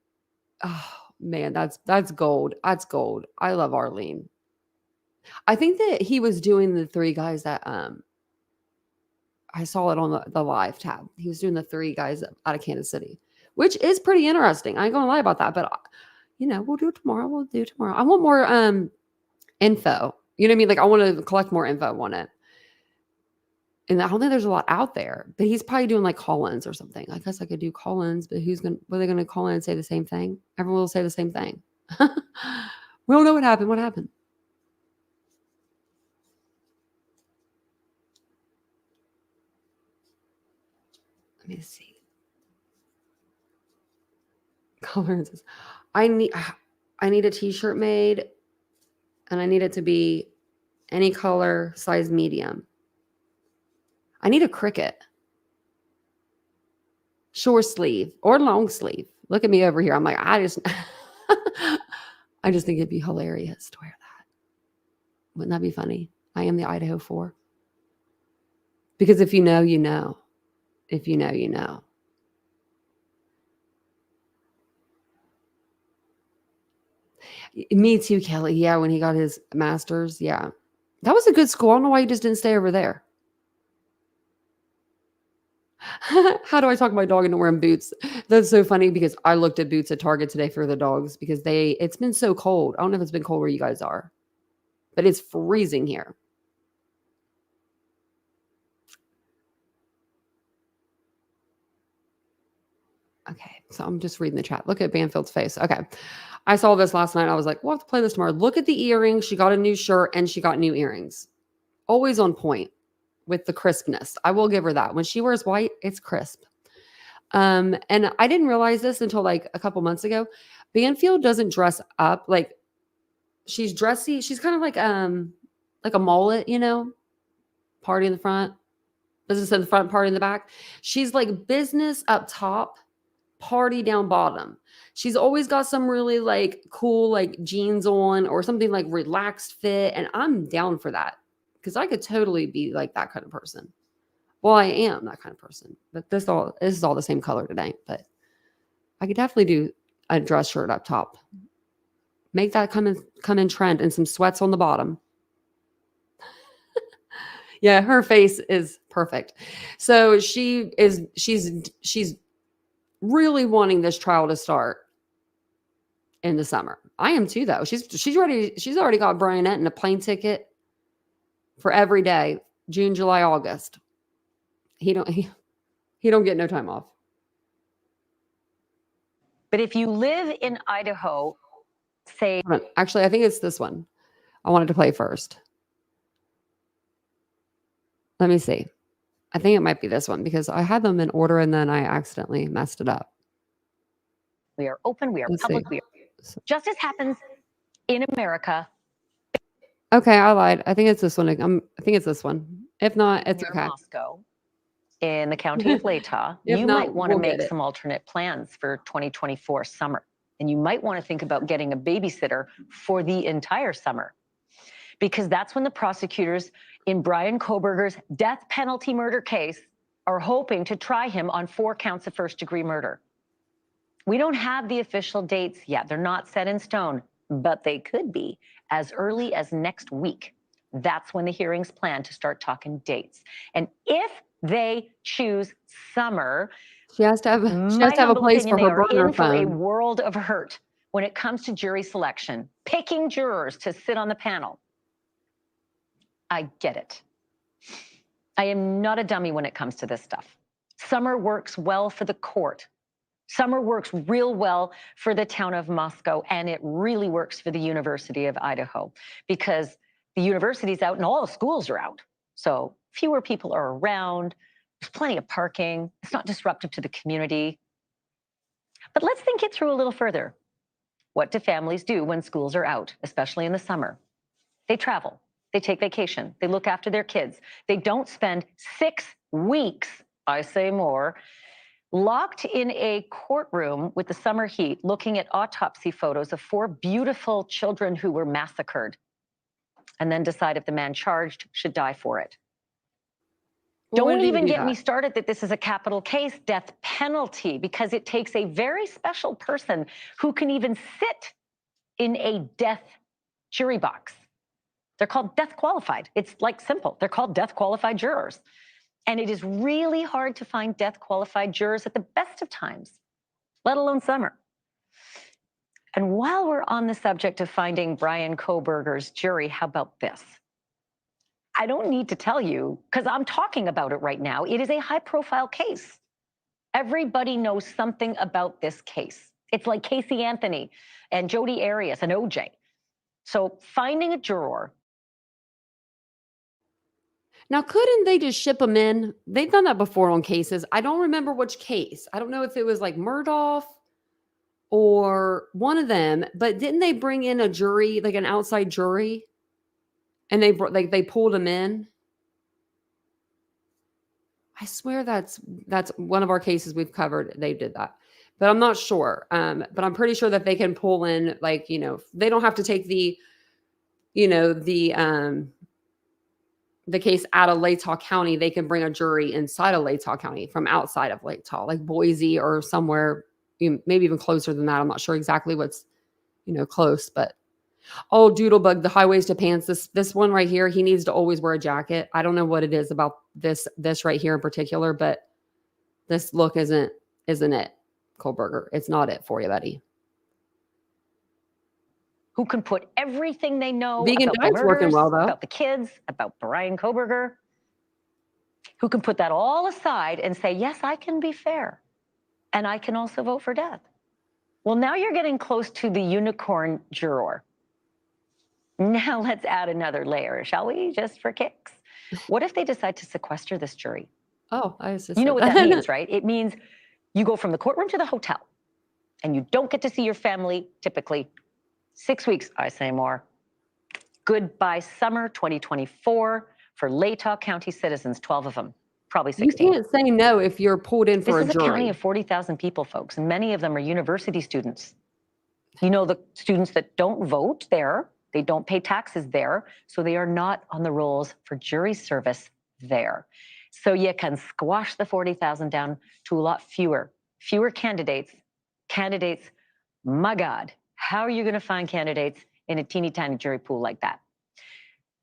Oh, man, that's gold. That's gold. I love Arlene. I think that he was doing the 3 guys that I saw it on the live tab. He was doing the 3 guys out of Kansas City, which is pretty interesting. I ain't gonna lie about that, but we'll do it tomorrow. We'll do it tomorrow. I want more info. You know what I mean? Like I want to collect more info on it. And I don't think there's a lot out there, but he's probably doing like call-ins or something. I guess I could do call-ins, but were they going to call in and say the same thing? Everyone will say the same thing. We don't know what happened. What happened? Let me see. Colors. I need a t-shirt made, and I need it to be any color, size medium. I need a cricket. Short sleeve or long sleeve. Look at me over here. I'm like, I just think it'd be hilarious to wear that. Wouldn't that be funny? I am the Idaho 4. Because if you know, you know. If you know, you know. Me too, Kelly. Yeah, when he got his master's. Yeah. That was a good school. I don't know why you just didn't stay over there. How do I talk my dog into wearing boots? That's so funny because I looked at boots at Target today for the dogs because it's been so cold. I don't know if it's been cold where you guys are, but it's freezing here. Okay, so I'm just reading the chat. Look at Banfield's face. Okay, I saw this last night. I was like, we'll have to play this tomorrow. Look at the earrings. She got a new shirt and she got new earrings. Always on point with the crispness. I will give her that. When she wears white, it's crisp. And I didn't realize this until like a couple months ago. Banfield doesn't dress up like she's dressy. She's kind of like a mullet, party in the front, business in the front, party in the back. She's like business up top, party down bottom. She's always got some really like cool like jeans on or something like relaxed fit. And I'm down for that because I could totally be like that kind of person. Well, I am that kind of person, but this is all the same color today. But I could definitely do a dress shirt up top. Make that come in trend and some sweats on the bottom. Yeah, her face is perfect. So she's really wanting this trial to start in the summer. I am too, though. She's ready. She's already got Brian Enton a plane ticket for every day, June, July, August. He don't get no time off. But if you live in Idaho, say... Actually, I think it's this one. I wanted to play first. Let me see. I think it might be this one because I had them in order and then I accidentally messed it up. We are open. We are public. Justice happens in America. Okay, I lied. I think it's this one. I think it's this one. If not, it's okay. Moscow. In the county of Latah, you might want to make some alternate plans for 2024 summer. And you might want to think about getting a babysitter for the entire summer. Because that's when the prosecutors in Bryan Kohberger's death penalty murder case are hoping to try him on 4 counts of first-degree murder. We don't have the official dates yet. They're not set in stone, but they could be as early as next week. That's when the hearings plan to start talking dates. And if they choose Summer, She has to have my a humble place opinion, for they her are burner in for a phone. world of hurt when it comes to jury selection, picking jurors to sit on the panel. I get it. I am not a dummy when it comes to this stuff. Summer works well for the court. Summer works real well for the town of Moscow, and it really works for the University of Idaho because the university's out and all the schools are out. So fewer people are around. There's plenty of parking. It's not disruptive to the community. But let's think it through a little further. What do families do when schools are out, especially in the summer? They travel. They take vacation. They look after their kids. They don't spend 6 weeks, I say more, locked in a courtroom with the summer heat, looking at autopsy photos of 4 beautiful children who were massacred, and then decide if the man charged should die for it. Well, when Don't did he even do get me that? started that this is a capital case, death penalty, because it takes a very special person who can even sit in a death jury box. They're called death qualified. It's like simple. They're called death qualified jurors. And it is really hard to find death qualified jurors at the best of times, let alone summer. And while we're on the subject of finding Bryan Kohberger's jury, how about this? I don't need to tell you, because I'm talking about it right now. It is a high profile case. Everybody knows something about this case. It's like Casey Anthony and Jodi Arias and OJ. So finding a juror. Now, couldn't they just ship them in? They've done that before on cases. I don't remember which case. I don't know if it was like Murdoch or one of them, but didn't they bring in a jury, like an outside jury, and they pulled them in? I swear that's one of our cases we've covered. They did that, but I'm not sure. But I'm pretty sure that they can pull in, like, they don't have to take the case out of Latah County. They can bring a jury inside of Latah County from outside of Latah, like Boise or somewhere, maybe even closer than that. I'm not sure exactly what's, close, but oh, Doodlebug, the high-waisted pants, this one right here, he needs to always wear a jacket. I don't know what it is about this right here in particular, but this look isn't it, Kohberger. It's not it for you, buddy. Who can put everything they know Vegan about the diet's working murders, well, though. about the kids, about Bryan Kohberger, who can put that all aside and say, yes, I can be fair, and I can also vote for death. Well, now you're getting close to the unicorn juror. Now let's add another layer, shall we, just for kicks? What if they decide to sequester this jury? Oh, I just You know what said that means, right? It means you go from the courtroom to the hotel, and you don't get to see your family, typically 6 weeks, I say more. Goodbye summer 2024 for Latah County citizens, 12 of them, probably 16. You can't say no if you're pulled in for This a is a jury. county of 40,000 people, folks, and many of them are university students. You know, the students that don't vote there, they don't pay taxes there, so they are not on the rolls for jury service there. So you can squash the 40,000 down to a lot fewer candidates. My God, how are you going to find candidates in a teeny tiny jury pool like that?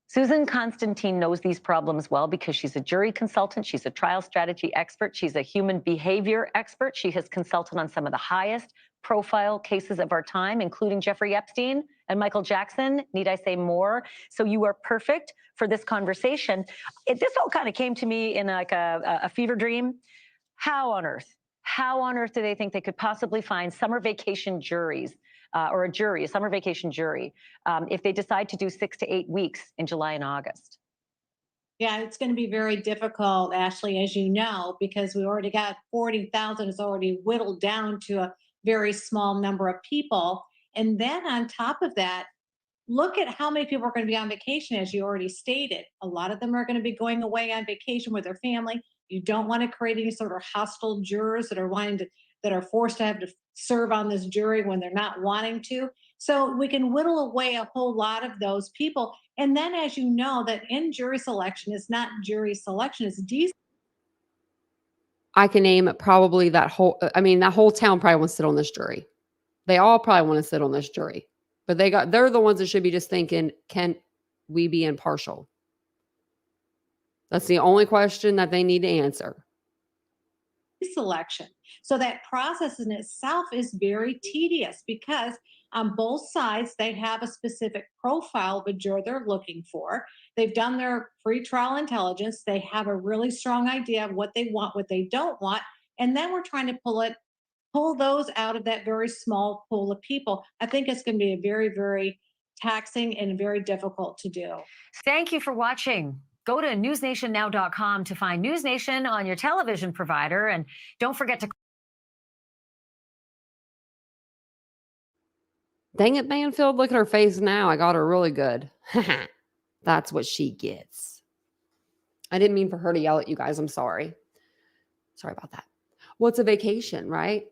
Susan Constantine knows these problems well because she's a jury consultant. She's a trial strategy expert. She's a human behavior expert. She has consulted on some of the highest profile cases of our time, including Jeffrey Epstein and Michael Jackson. Need I say more? So you are perfect for this conversation. This all kind of came to me in like a fever dream. How on earth do they think they could possibly find summer vacation juries or a summer vacation jury, if they decide to do 6 to 8 weeks in July and August? Yeah, it's going to be very difficult, Ashley, as you know, because we already got 40,000 is already whittled down to a very small number of people. And then on top of that, look at how many people are going to be on vacation, as you already stated. A lot of them are going to be going away on vacation with their family. You don't want to create any sort of hostile jurors that are forced to have to serve on this jury when they're not wanting to. So we can whittle away a whole lot of those people. And then, as you know, that in jury selection is not jury selection, it's I can name probably that whole town probably wants to sit on this jury. They all probably want to sit on this jury, but they're the ones that should be just thinking, can we be impartial? That's the only question that they need to answer. Selection. So that process in itself is very tedious because on both sides, they have a specific profile of a juror they're looking for. They've done their pretrial intelligence. They have a really strong idea of what they want, what they don't want. And then we're trying to pull those out of that very small pool of people. I think it's going to be a very, very taxing and very difficult to do. Thank you for watching. Go to newsnationnow.com to find News Nation on your television provider. And don't forget to... Dang it, Banfield. Look at her face now. I got her really good. That's what she gets. I didn't mean for her to yell at you guys. I'm sorry. Sorry about that. Well, it's a vacation, right?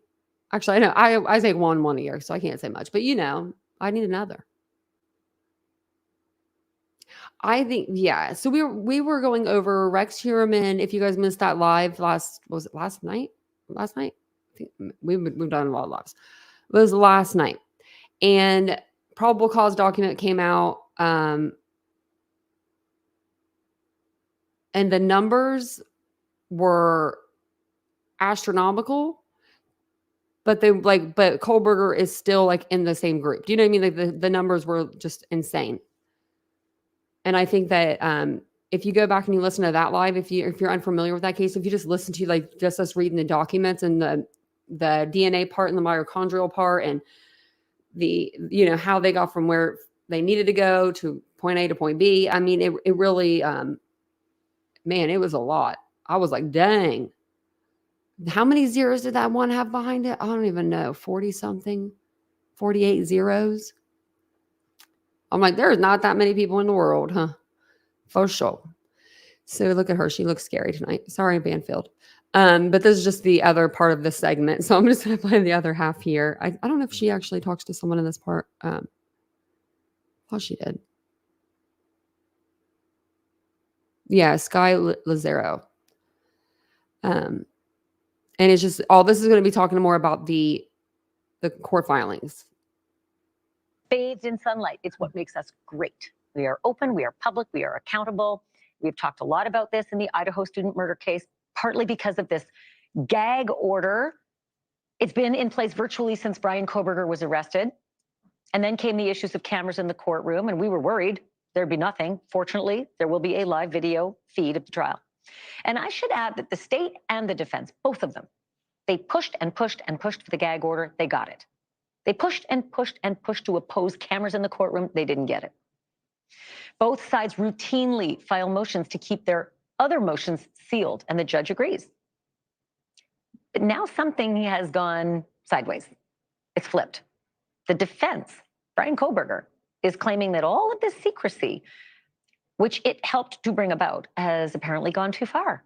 Actually, I know I take one a year, so I can't say much. But I need another. I think, yeah. So we were going over Rex Heuermann. If you guys missed that live last night? Last night? I think we've done a lot of lives. It was last night. And probable cause document came out. And the numbers were astronomical. But but Kohberger is still in the same group. Do you know what I mean? Like the numbers were just insane. And I think that if you go back and you listen to that live, if you're unfamiliar with that case, if you just listen to just us reading the documents and the DNA part and the mitochondrial part and the how they got from where they needed to go to point A to point B. I mean, it really man, it was a lot. I was like, dang. How many zeros did that one have behind it? I don't even know. 40 something, 48 zeros. I'm like, there's not that many people in the world, huh? For sure. So look at her. She looks scary tonight. Sorry, Banfield. But this is just the other part of this segment. So I'm just going to play the other half here. I don't know if she actually talks to someone in this part. Thought she did. Yeah, Sky Lazaro. And it's just all this is going to be talking more about the court filings. Bathed in sunlight. It's what makes us great. We are open, we are public, we are accountable. We've talked a lot about this in the Idaho student murder case, partly because of this gag order. It's been in place virtually since Bryan Kohberger was arrested. And then came the issues of cameras in the courtroom, and we were worried there'd be nothing. Fortunately, there will be a live video feed of the trial. And I should add that the state and the defense, both of them, they pushed and pushed and pushed for the gag order. They got it. They pushed and pushed and pushed to oppose cameras in the courtroom. They didn't get it. Both sides routinely file motions to keep their other motions sealed, and the judge agrees. But now something has gone sideways. It's flipped. The defense, Bryan Kohberger, is claiming that all of this secrecy, which it helped to bring about, has apparently gone too far.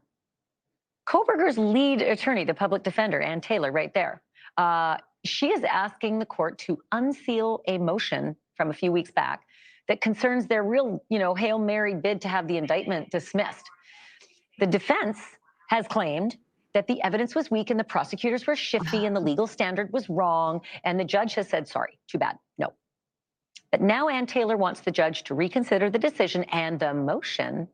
Kohberger's lead attorney, the public defender, Ann Taylor, right there, she is asking the court to unseal a motion from a few weeks back that concerns their real, Hail Mary bid to have the indictment dismissed. The defense has claimed that the evidence was weak and the prosecutors were shifty and the legal standard was wrong. And the judge has said, sorry, too bad, no. But now Ann Taylor wants the judge to reconsider the decision and the motion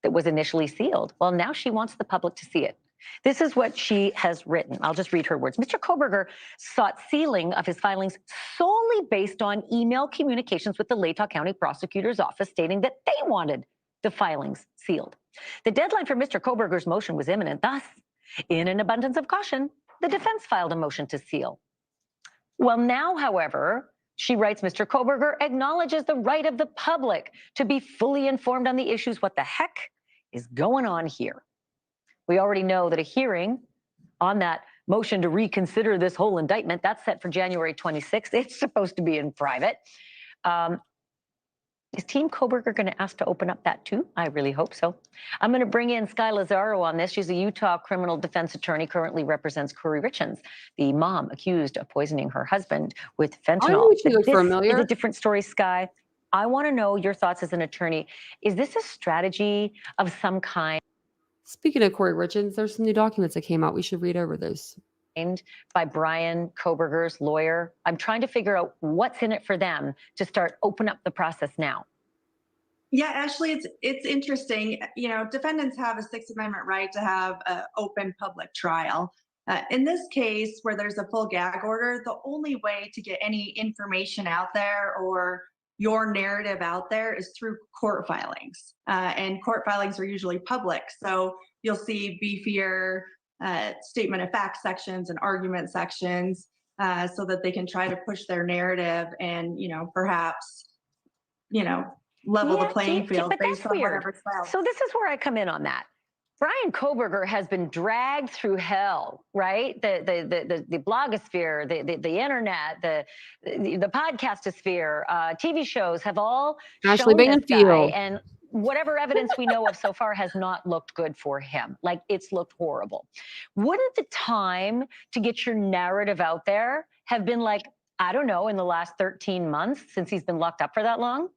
that was initially sealed. Well, now she wants the public to see it. This is what she has written. I'll just read her words. Mr. Kohberger sought sealing of his filings solely based on email communications with the Latah County Prosecutor's Office stating that they wanted the filings sealed. The deadline for Mr. Kohberger's motion was imminent. Thus, in an abundance of caution, the defense filed a motion to seal. Well, now, however, she writes, Mr. Kohberger acknowledges the right of the public to be fully informed on the issues. What the heck is going on here? We already know that a hearing on that motion to reconsider this whole indictment, that's set for January 26th. It's supposed to be in private. Is Team Kohberger going to ask to open up that too? I really hope so. I'm going to bring in Sky Lazaro on this. She's a Utah criminal defense attorney, currently represents Corey Richens, the mom accused of poisoning her husband with fentanyl. I know she looks this familiar. is a different story, Sky. I want to know your thoughts as an attorney. Is this a strategy of some kind? Speaking of Corey Richens, there's some new documents that came out. We should read over those. By Bryan Kohberger's lawyer. I'm trying to figure out what's in it for them to start open up the process now. Yeah, Ashley, it's interesting. You know, defendants have a Sixth Amendment right to have an open public trial. In this case, where there's a full gag order, the only way to get any information out there or your narrative out there is through court filings. And court filings are usually public. So you'll see beefier statement of fact sections and argument sections so that they can try to push their narrative and, perhaps, level the playing field but based that's on weird. whatever style. So this is where I come in on that. Bryan Kohberger has been dragged through hell, right? The blogosphere, the internet, the podcastosphere, TV shows have all Ashley shown this guy, Banfield. and whatever evidence we know of so far has not looked good for him. Like, it's looked horrible. Wouldn't the time to get your narrative out there have been like, I don't know, in the last 13 months since he's been locked up for that long?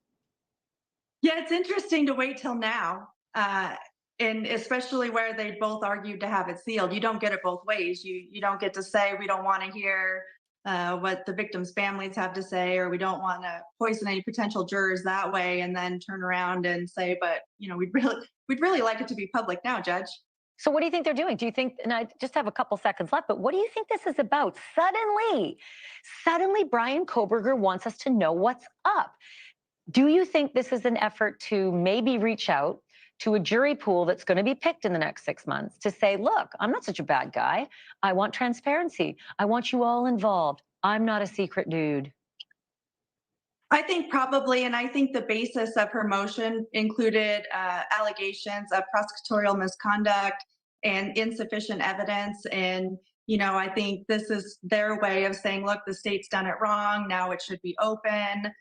Yeah, it's interesting to wait till now. And especially where they both argued to have it sealed. You don't get it both ways. You don't get to say we don't want to hear what the victims' families have to say, or we don't want to poison any potential jurors that way, and then turn around and say, but we'd really like it to be public now, Judge. So what do you think they're doing? Do you think, and I just have a couple seconds left, but what do you think this is about? Suddenly Bryan Kohberger wants us to know what's up. Do you think this is an effort to maybe reach out to a jury pool that's going to be picked in the next 6 months to say, look, I'm not such a bad guy. I want transparency. I want you all involved. I'm not a secret dude. I think probably, and I think the basis of her motion included allegations of prosecutorial misconduct and insufficient evidence. And, I think this is their way of saying, look, the state's done it wrong. Now it should be open.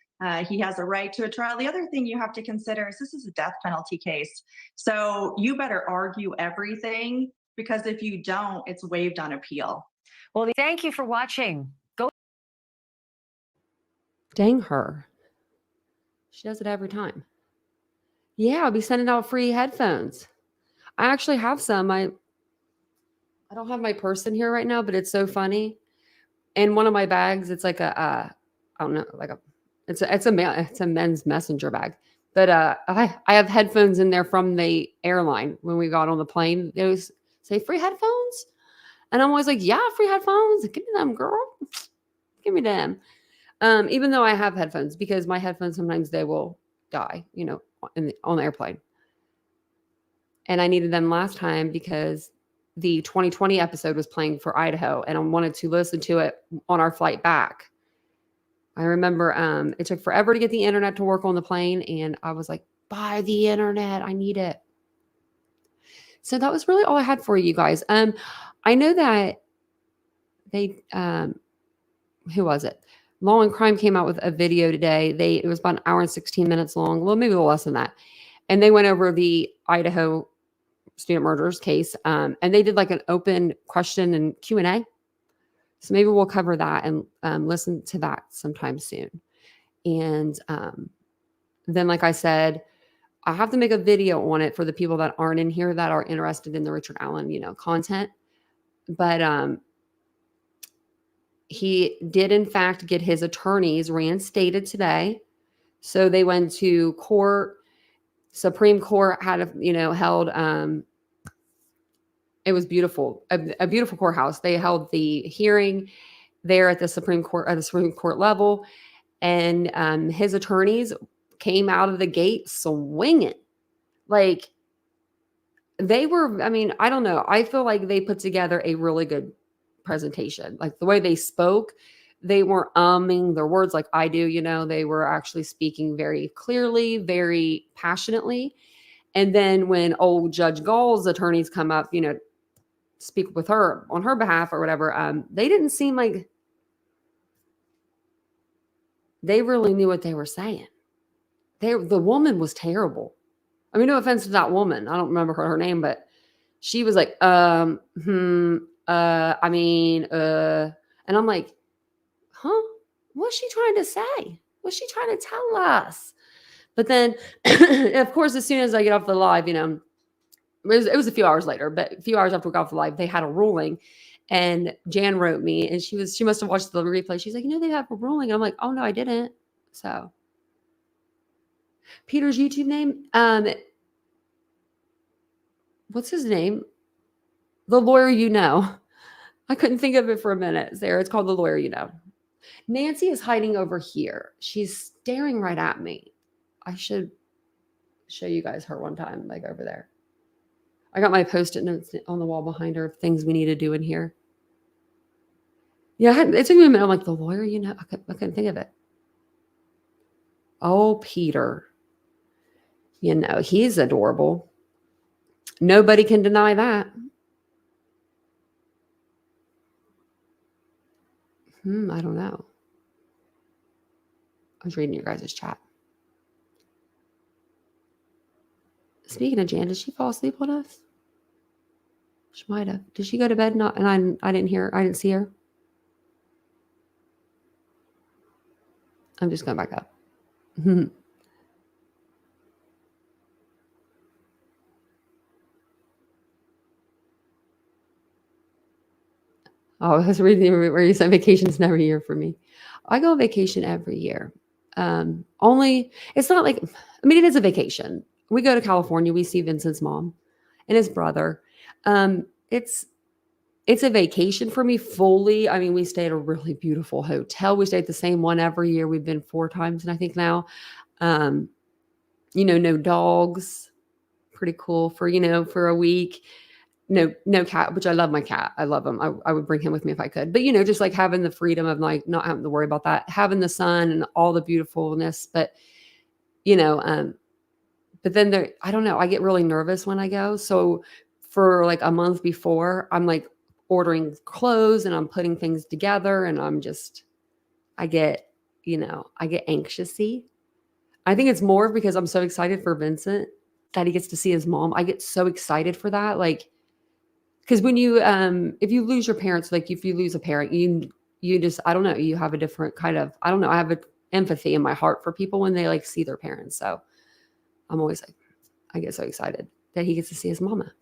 He has a right to a trial. The other thing you have to consider is this is a death penalty case. So you better argue everything, because if you don't, it's waived on appeal. Well, thank you for watching. Go. Dang her. She does it every time. Yeah, I'll be sending out free headphones. I actually have some. I don't have my purse in here right now, but it's so funny. In one of my bags, it's like I don't know, like it's a men's messenger bag. But I have headphones in there from the airline when we got on the plane. They always say free headphones. And I'm always like, yeah, free headphones. Give me them, girl. Give me them. Even though I have headphones, because my headphones, sometimes they will die, on the airplane. And I needed them last time because the 2020 episode was playing for Idaho, and I wanted to listen to it on our flight back. I remember it took forever to get the internet to work on the plane, and I was like, buy the internet. I need it. So that was really all I had for you guys. I know that they, who was it? Law and Crime came out with a video today. It was about an hour and 16 minutes long. Well, maybe a little less than that. And they went over the Idaho student murders case. And they did like an open question and Q&A. So maybe we'll cover that and listen to that sometime soon. And then, like I said, I have to make a video on it for the people that aren't in here that are interested in the Richard Allen, content. But he did, in fact, get his attorneys reinstated today. So they went to court. Supreme Court had, held, it was beautiful, a beautiful courthouse. They held the hearing there at the Supreme Court level. And his attorneys came out of the gate swinging. Like, they were, I don't know. I feel like they put together a really good presentation. Like, the way they spoke, they weren't umming their words like I do, they were actually speaking very clearly, very passionately. And then when old Judge Gall's attorneys come up, speak with her on her behalf or whatever, they didn't seem like they really knew what they were saying. The woman was terrible. No offense to that woman. I don't remember her name, but she was like, and I'm like, huh? What's she trying to say? What's she trying to tell us? But then, of course, as soon as I get off the live, it was a few hours later, but a few hours after we got off the live, they had a ruling. And Jan wrote me, and she must have watched the replay. She's like, they have a ruling. And I'm like, oh, no, I didn't. So Peter's YouTube name? What's his name? The Lawyer You Know. I couldn't think of it for a minute, Sarah. It's called The Lawyer You Know. Nancy is hiding over here. She's staring right at me. I should show you guys her one time, like over there. I got my Post-it notes on the wall behind her of things we need to do in here. Yeah, it took me a minute. I'm like, The Lawyer You Know? I couldn't think of it. Oh, Peter. You know, he's adorable. Nobody can deny that. I don't know. I was reading your guys' chat. Speaking of Jan, did she fall asleep on us? She might have. Did she go to bed? Not, and I didn't hear. I didn't see her. I'm just going back up. Oh, I was reading where you said vacation's never a year for me. I go on vacation every year. Only, it's not like, I mean, it is a vacation. We go to California. We see Vincent's mom and his brother. It's a vacation for me fully. I mean, we stay at a really beautiful hotel. We stay at the same one every year. We've been 4 times, and I think now, no dogs. Pretty cool for a week. No cat, which I love my cat. I love him. I would bring him with me if I could. But, just like having the freedom of like not having to worry about that, having the sun and all the beautifulness. But, but then I don't know, I get really nervous when I go. So for like a month before, I'm like ordering clothes and I'm putting things together, and I get anxious-y. I think it's more because I'm so excited for Vincent that he gets to see his mom. I get so excited for that. Like, because when you, if you lose your parents, like if you lose a parent, you just, I don't know, you have a different kind of, I don't know, I have an empathy in my heart for people when they like see their parents. So I'm always like, I get so excited that he gets to see his mama.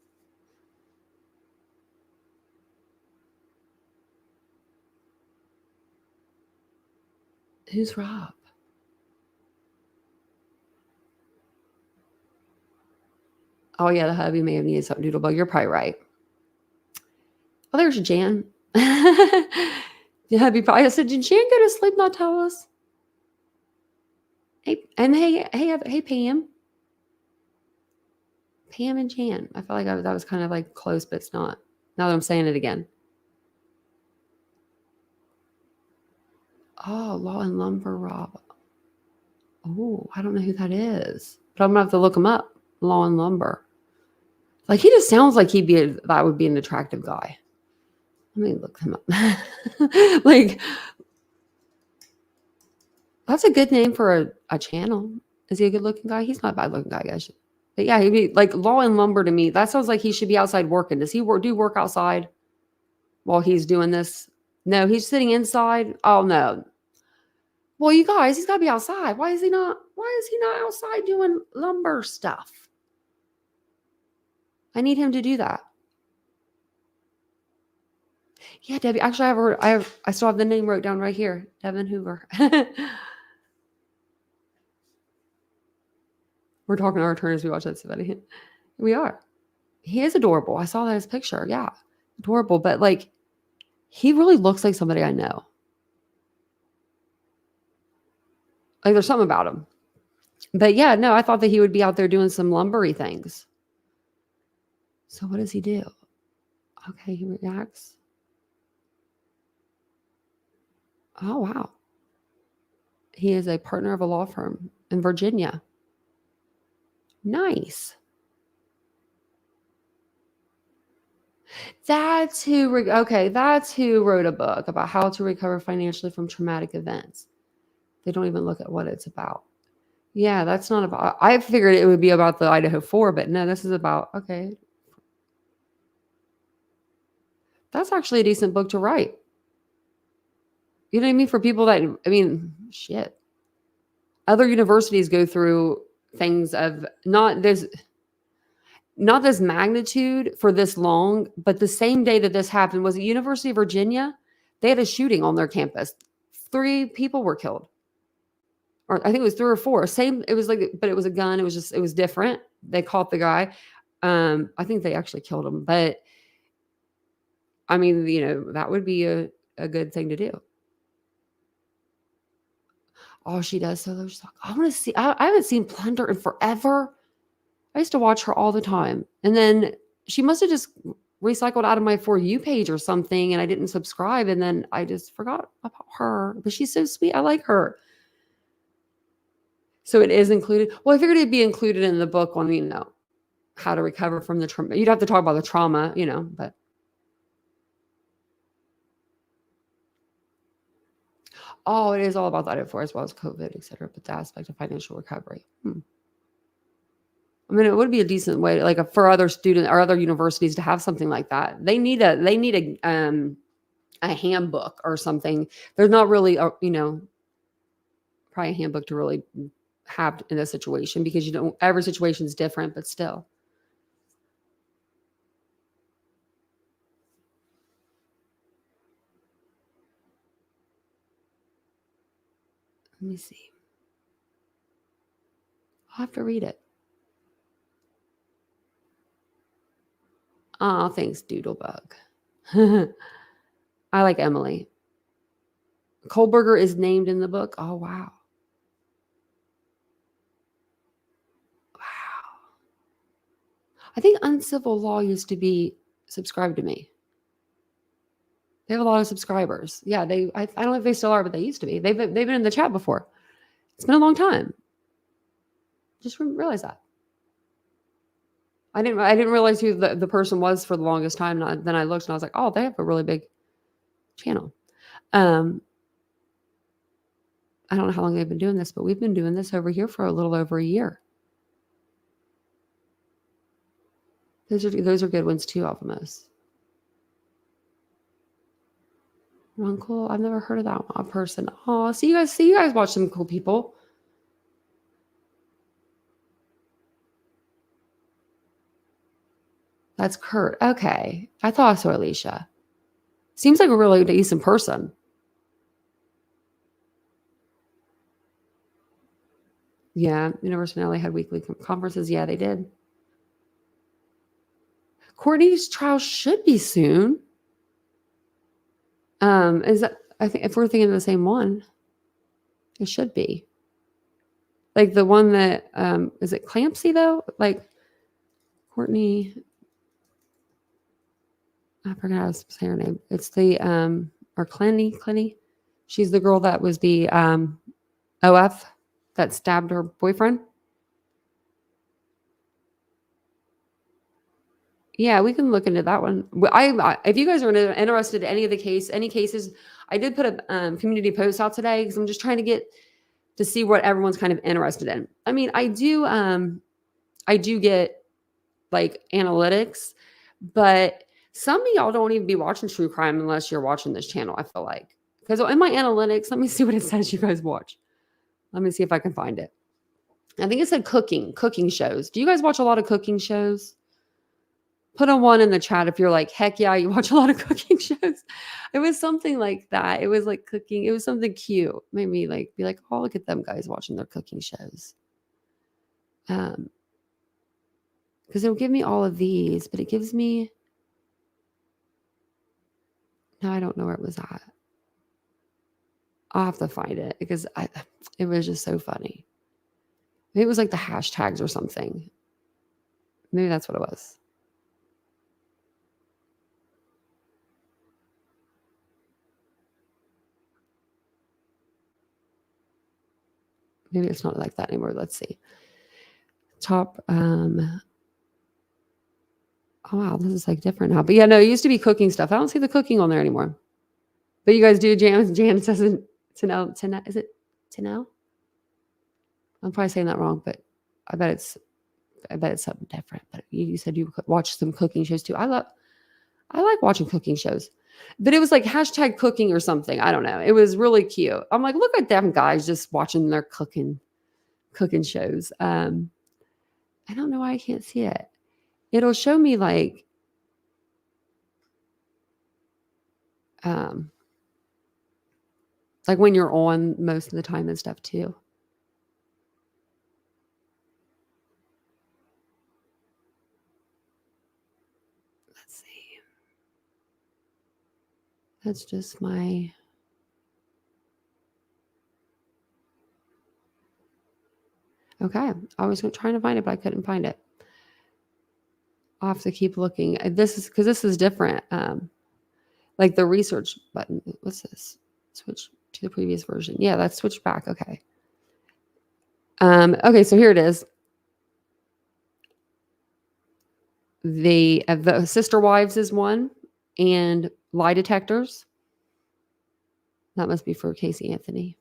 Who's Rob? Oh yeah, the hubby may have needed something doodlebug. You're probably right. Oh, there's Jan. The hubby probably said, "Did Jan go to sleep? Not tell us." Hey, and hey, Pam. Pam and Jan. I felt like that was kind of like close, but it's not. Now that I'm saying it again. Oh, Law and Lumber Rob. Oh, I don't know who that is, but I'm gonna have to look him up. Law and Lumber. Like he just sounds like that would be an attractive guy. Let me look him up. Like that's a good name for a channel. Is he a good looking guy? He's not a bad looking guy, guys. But yeah, he'd be like Law and Lumber to me. That sounds like he should be outside working. Does he do work outside while he's doing this? No, he's sitting inside. Oh no. Well, you guys, he's got to be outside. Why is he not outside doing lumber stuff? I need him to do that. Yeah, Debbie. Actually, I still have the name wrote down right here. Devin Hoover. We're talking to our attorneys. We watch that stuff. We are. He is adorable. I saw that his picture. Yeah, adorable. But like, he really looks like somebody I know. Like there's something about him. But yeah, no, I thought that he would be out there doing some lumbery things. So what does he do? Okay, he reacts. Oh, wow. He is a partner of a law firm in Virginia. Nice. That's who wrote a book about how to recover financially from traumatic events. They don't even look at what it's about. Yeah, that's not about, I figured it would be about the Idaho 4, but no, this is about, okay. That's actually a decent book to write. You know what I mean? For people that, shit. Other universities go through things of not this magnitude for this long, but the same day that this happened was at University of Virginia. They had a shooting on their campus. 3 people were killed. or I think it was 3 or 4. Same, it was like, but it was a gun. It was different. They caught the guy. I think they actually killed him, but I mean, that would be a good thing to do. Oh, she does solo stock. I want to see. I haven't seen Plunder in forever. I used to watch her all the time, and then she must have just recycled out of my For You page or something, and I didn't subscribe, and then I just forgot about her. But she's so sweet. I like her. So it is included. Well, I figured it'd be included in the book on, how to recover from the trauma. You'd have to talk about the trauma, but. Oh, it is all about that for as well as COVID, et cetera, but the aspect of financial recovery. I mean, it would be a decent way, like for other students or other universities to have something like that. They need a handbook or something. There's not really, probably a handbook to really have in this situation because every situation is different, but still. Let me see. I'll have to read it. Oh, thanks, Doodlebug. I like Emily. Kohberger is named in the book. Oh, wow. Wow. I think Uncivil Law used to be subscribed to me. They have a lot of subscribers. Yeah, I don't know if they still are, but they used to be. They've been in the chat before. It's been a long time. Just realize that. I didn't realize who the person was for the longest time. Then I looked and I was like, oh, they have a really big channel. I don't know how long they've been doing this, but we've been doing this over here for a little over a year. Those are good ones too, almost. Uncle, I've never heard of that person. Oh, see you guys watch some cool people. That's Kurt. Okay. I thought so, Alicia. Seems like a really decent person. Yeah, University of LA had weekly conferences. Yeah, they did. Courtney's trial should be soon. Is that, I think if we're thinking of the same one, it should be. Like the one that is it Clancy though? Like Courtney, I forgot how to say her name. It's the or Clenny. She's the girl that was the OF that stabbed her boyfriend. Yeah, we can look into that one. If you guys are interested in any cases, I did put a community post out today because I'm just trying to get to see what everyone's kind of interested in. I mean, I do get like analytics, but some of y'all don't even be watching true crime unless you're watching this channel. I feel like because in my analytics, let me see what it says you guys watch. Let me see if I can find it. I think it said cooking shows. Do you guys watch a lot of cooking shows? Put a 1 in the chat if you're like, heck yeah, you watch a lot of cooking shows. It was something like that. It was like cooking. It was something cute. Made me like be like, oh, look at them guys watching their cooking shows. Because it'll give me all of these, but it gives me. Now I don't know where it was at. I'll have to find it because it was just so funny. Maybe it was like the hashtags or something. Maybe that's what it was. Maybe it's not like that anymore. Let's see. Top. Oh wow, this is like different now. But yeah, no, it used to be cooking stuff. I don't see the cooking on there anymore. But you guys do. Jan says Tanel. Is it Tanel? I'm probably saying that wrong, but I bet it's something different. But you said you watch some cooking shows too. I like watching cooking shows. But it was like hashtag cooking or something. I don't know. It was really cute. I'm like, look at them guys just watching their cooking shows. I don't know why I can't see it. It'll show me like when you're on most of the time and stuff too. Let's see. That's just my. Okay. I was trying to find it, but I couldn't find it. I'll have to keep looking. This is because this is different. Like the research button. What's this? Switch to the previous version. Yeah, that's switch back. Okay. Okay, so here it is. The sister wives is one, and lie detectors. That must be for Casey Anthony.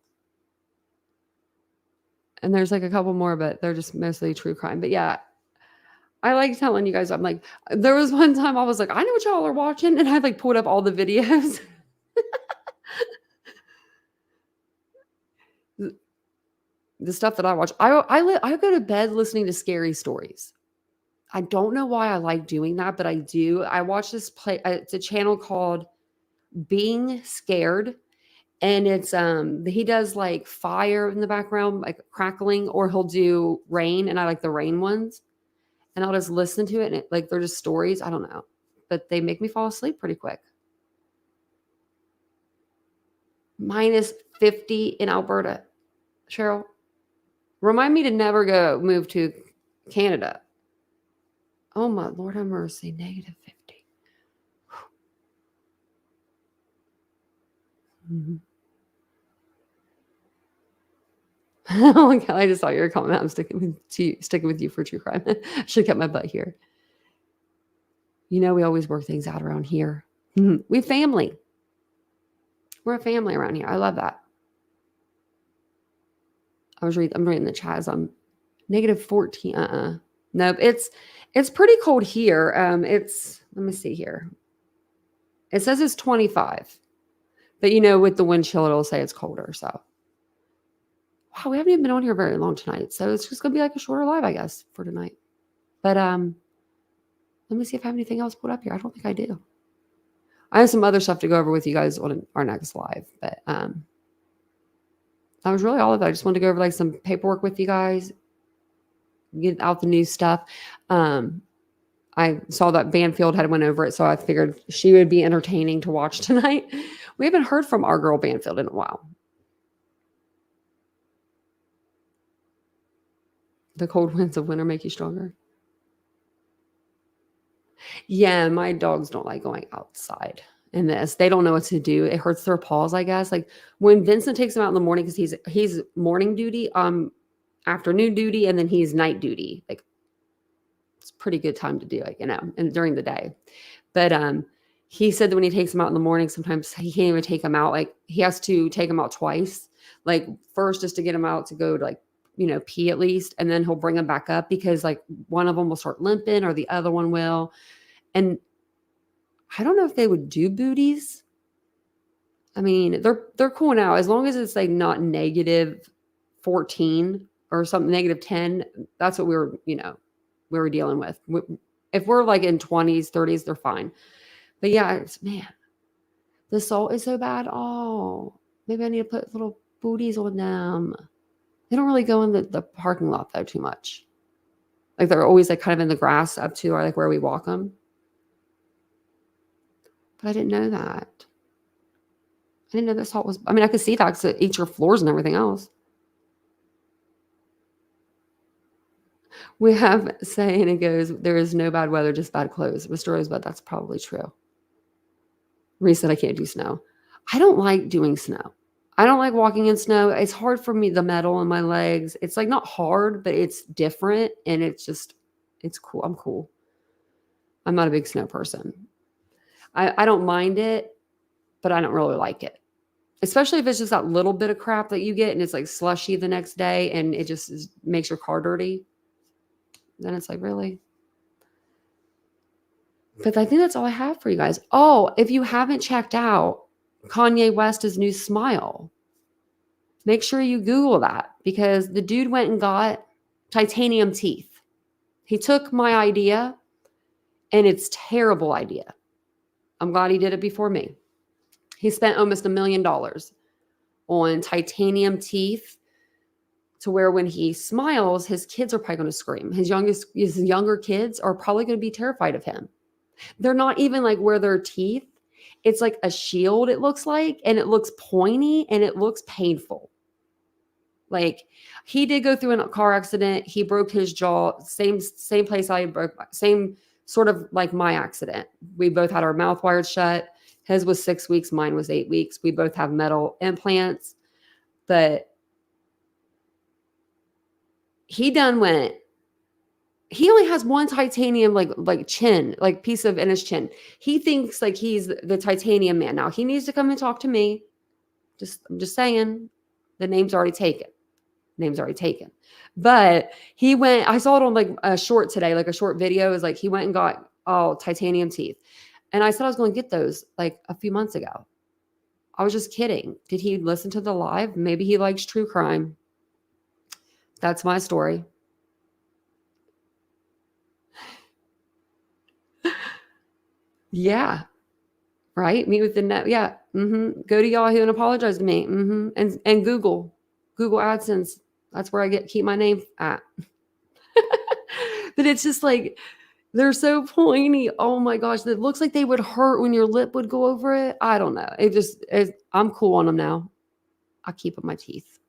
And there's like a couple more, but they're just mostly true crime. But yeah, I like telling you guys. I'm like, there was one time I was like, I know what y'all are watching, and I like pulled up all the videos. The stuff that I watch, I go to bed listening to scary stories. I don't know why I like doing that, but I do. I watch this it's a channel called Being Scared, and it's he does like fire in the background, like crackling, or he'll do rain, and I like the rain ones. And I'll just listen to it, and like they're just stories. I don't know, but they make me fall asleep pretty quick. -50 in Alberta. Cheryl, remind me to never move to Canada. Oh my Lord have mercy, -50. Mm-hmm. Oh God, I just saw your comment. I'm sticking with you for true crime. I should have kept my butt here. You know, we always work things out around here. We family. We're a family around here. I love that. I'm reading the chat as I'm -14. Nope. It's pretty cold here. Let me see here. It says it's 25, but you know, with the wind chill, it'll say it's colder. So, wow, we haven't even been on here very long tonight. So it's just gonna be like a shorter live, I guess, for tonight. But let me see if I have anything else put up here. I don't think I do. I have some other stuff to go over with you guys on our next live, but that was really all of it. I just wanted to go over like some paperwork with you guys, get out the new stuff. I saw that Banfield had went over it, so I figured she would be entertaining to watch tonight. We haven't heard from our girl Banfield in a while. The cold winds of winter make you stronger. Yeah, my dogs don't like going outside in this. They don't know what to do. It hurts their paws, I guess. Like when Vincent takes them out in the morning, because he's morning duty, afternoon duty, and then he's night duty. Like it's a pretty good time to do it, you know, and during the day. But he said that when he takes them out in the morning, sometimes he can't even take them out. Like he has to take them out twice. Like first just to get them out to go to like, you know, pee at least, and then he'll bring them back up because like one of them will start limping or the other one will. And I don't know if they would do booties. I mean, they're cool now as long as it's like not -14 or something, -10. That's what we were dealing with. If we're like in 20s, 30s, they're fine. But yeah, man, the salt is so bad. Oh, maybe I need to put little booties on them. They don't really go in the parking lot though too much. Like they're always like kind of in the grass up to like where we walk them. But I didn't know that. I didn't know the salt was. I mean, I could see that because it eats your floors and everything else. We have saying it goes, there is no bad weather, just bad clothes. Mr. Rosebud, that's probably true. Reese said I can't do snow. I don't like doing snow. I don't like walking in snow. It's hard for me, the metal in my legs. It's like not hard, but it's different. And it's cool. I'm cool. I'm not a big snow person. I don't mind it, but I don't really like it. Especially if it's just that little bit of crap that you get and it's like slushy the next day and it just makes your car dirty. Then it's like, really? But I think that's all I have for you guys. Oh, if you haven't checked out Kanye West's new smile, make sure you Google that because the dude went and got titanium teeth. He took my idea and it's a terrible idea. I'm glad he did it before me. He spent almost $1 million on titanium teeth to where when he smiles, his kids are probably going to scream. His younger kids are probably going to be terrified of him. They're not even like where their teeth. It's like a shield, it looks like, and it looks pointy and it looks painful. Like he did go through a car accident. He broke his jaw. Same place I broke. Same sort of like my accident. We both had our mouth wired shut. His was 6 weeks. Mine was 8 weeks. We both have metal implants, but he done went. He only has one titanium like chin, like piece of in his chin. He thinks like he's the titanium man. Now he needs to come and talk to me. I'm just saying, the name's already taken. But he went, I saw it on like a short today, like a short video. Is like he went and got titanium teeth. And I said I was going to get those like a few months ago. I was just kidding. Did he listen to the live? Maybe he likes true crime. That's my story. Yeah. Right? Meet with the net. Yeah. Go to Yahoo and apologize to me. And Google AdSense. That's where I keep my name at. But it's just like, they're so pointy. Oh my gosh. It looks like they would hurt when your lip would go over it. I don't know. I'm cool on them now. I keep up my teeth.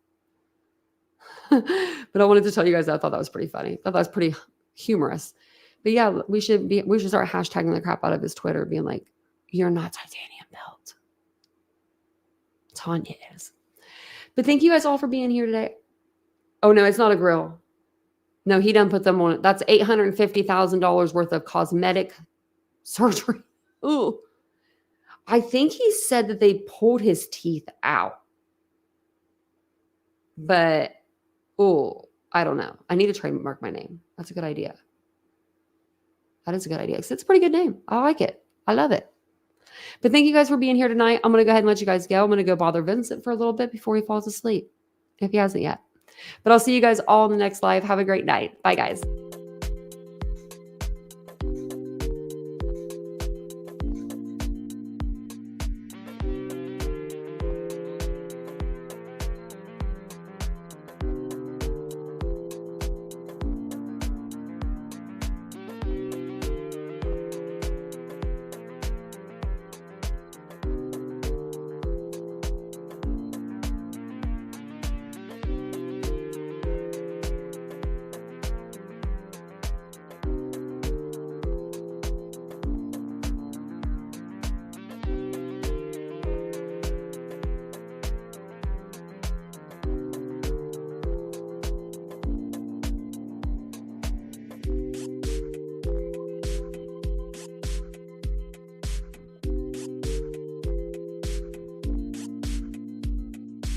But I wanted to tell you guys that I thought that was pretty funny. I thought that was pretty humorous. But yeah, we should start hashtagging the crap out of his Twitter, being like, you're not titanium built. Tanya is. But thank you guys all for being here today. Oh no, it's not a grill. No, he done put them on it. That's $850,000 worth of cosmetic surgery. Ooh. I think he said that they pulled his teeth out. But, I don't know. I need to trademark my name. That's a good idea. That is a good idea. It's a pretty good name. I like it. I love it. But thank you guys for being here tonight. I'm going to go ahead and let you guys go. I'm going to go bother Vincent for a little bit before he falls asleep, if he hasn't yet. But I'll see you guys all in the next live. Have a great night. Bye, guys.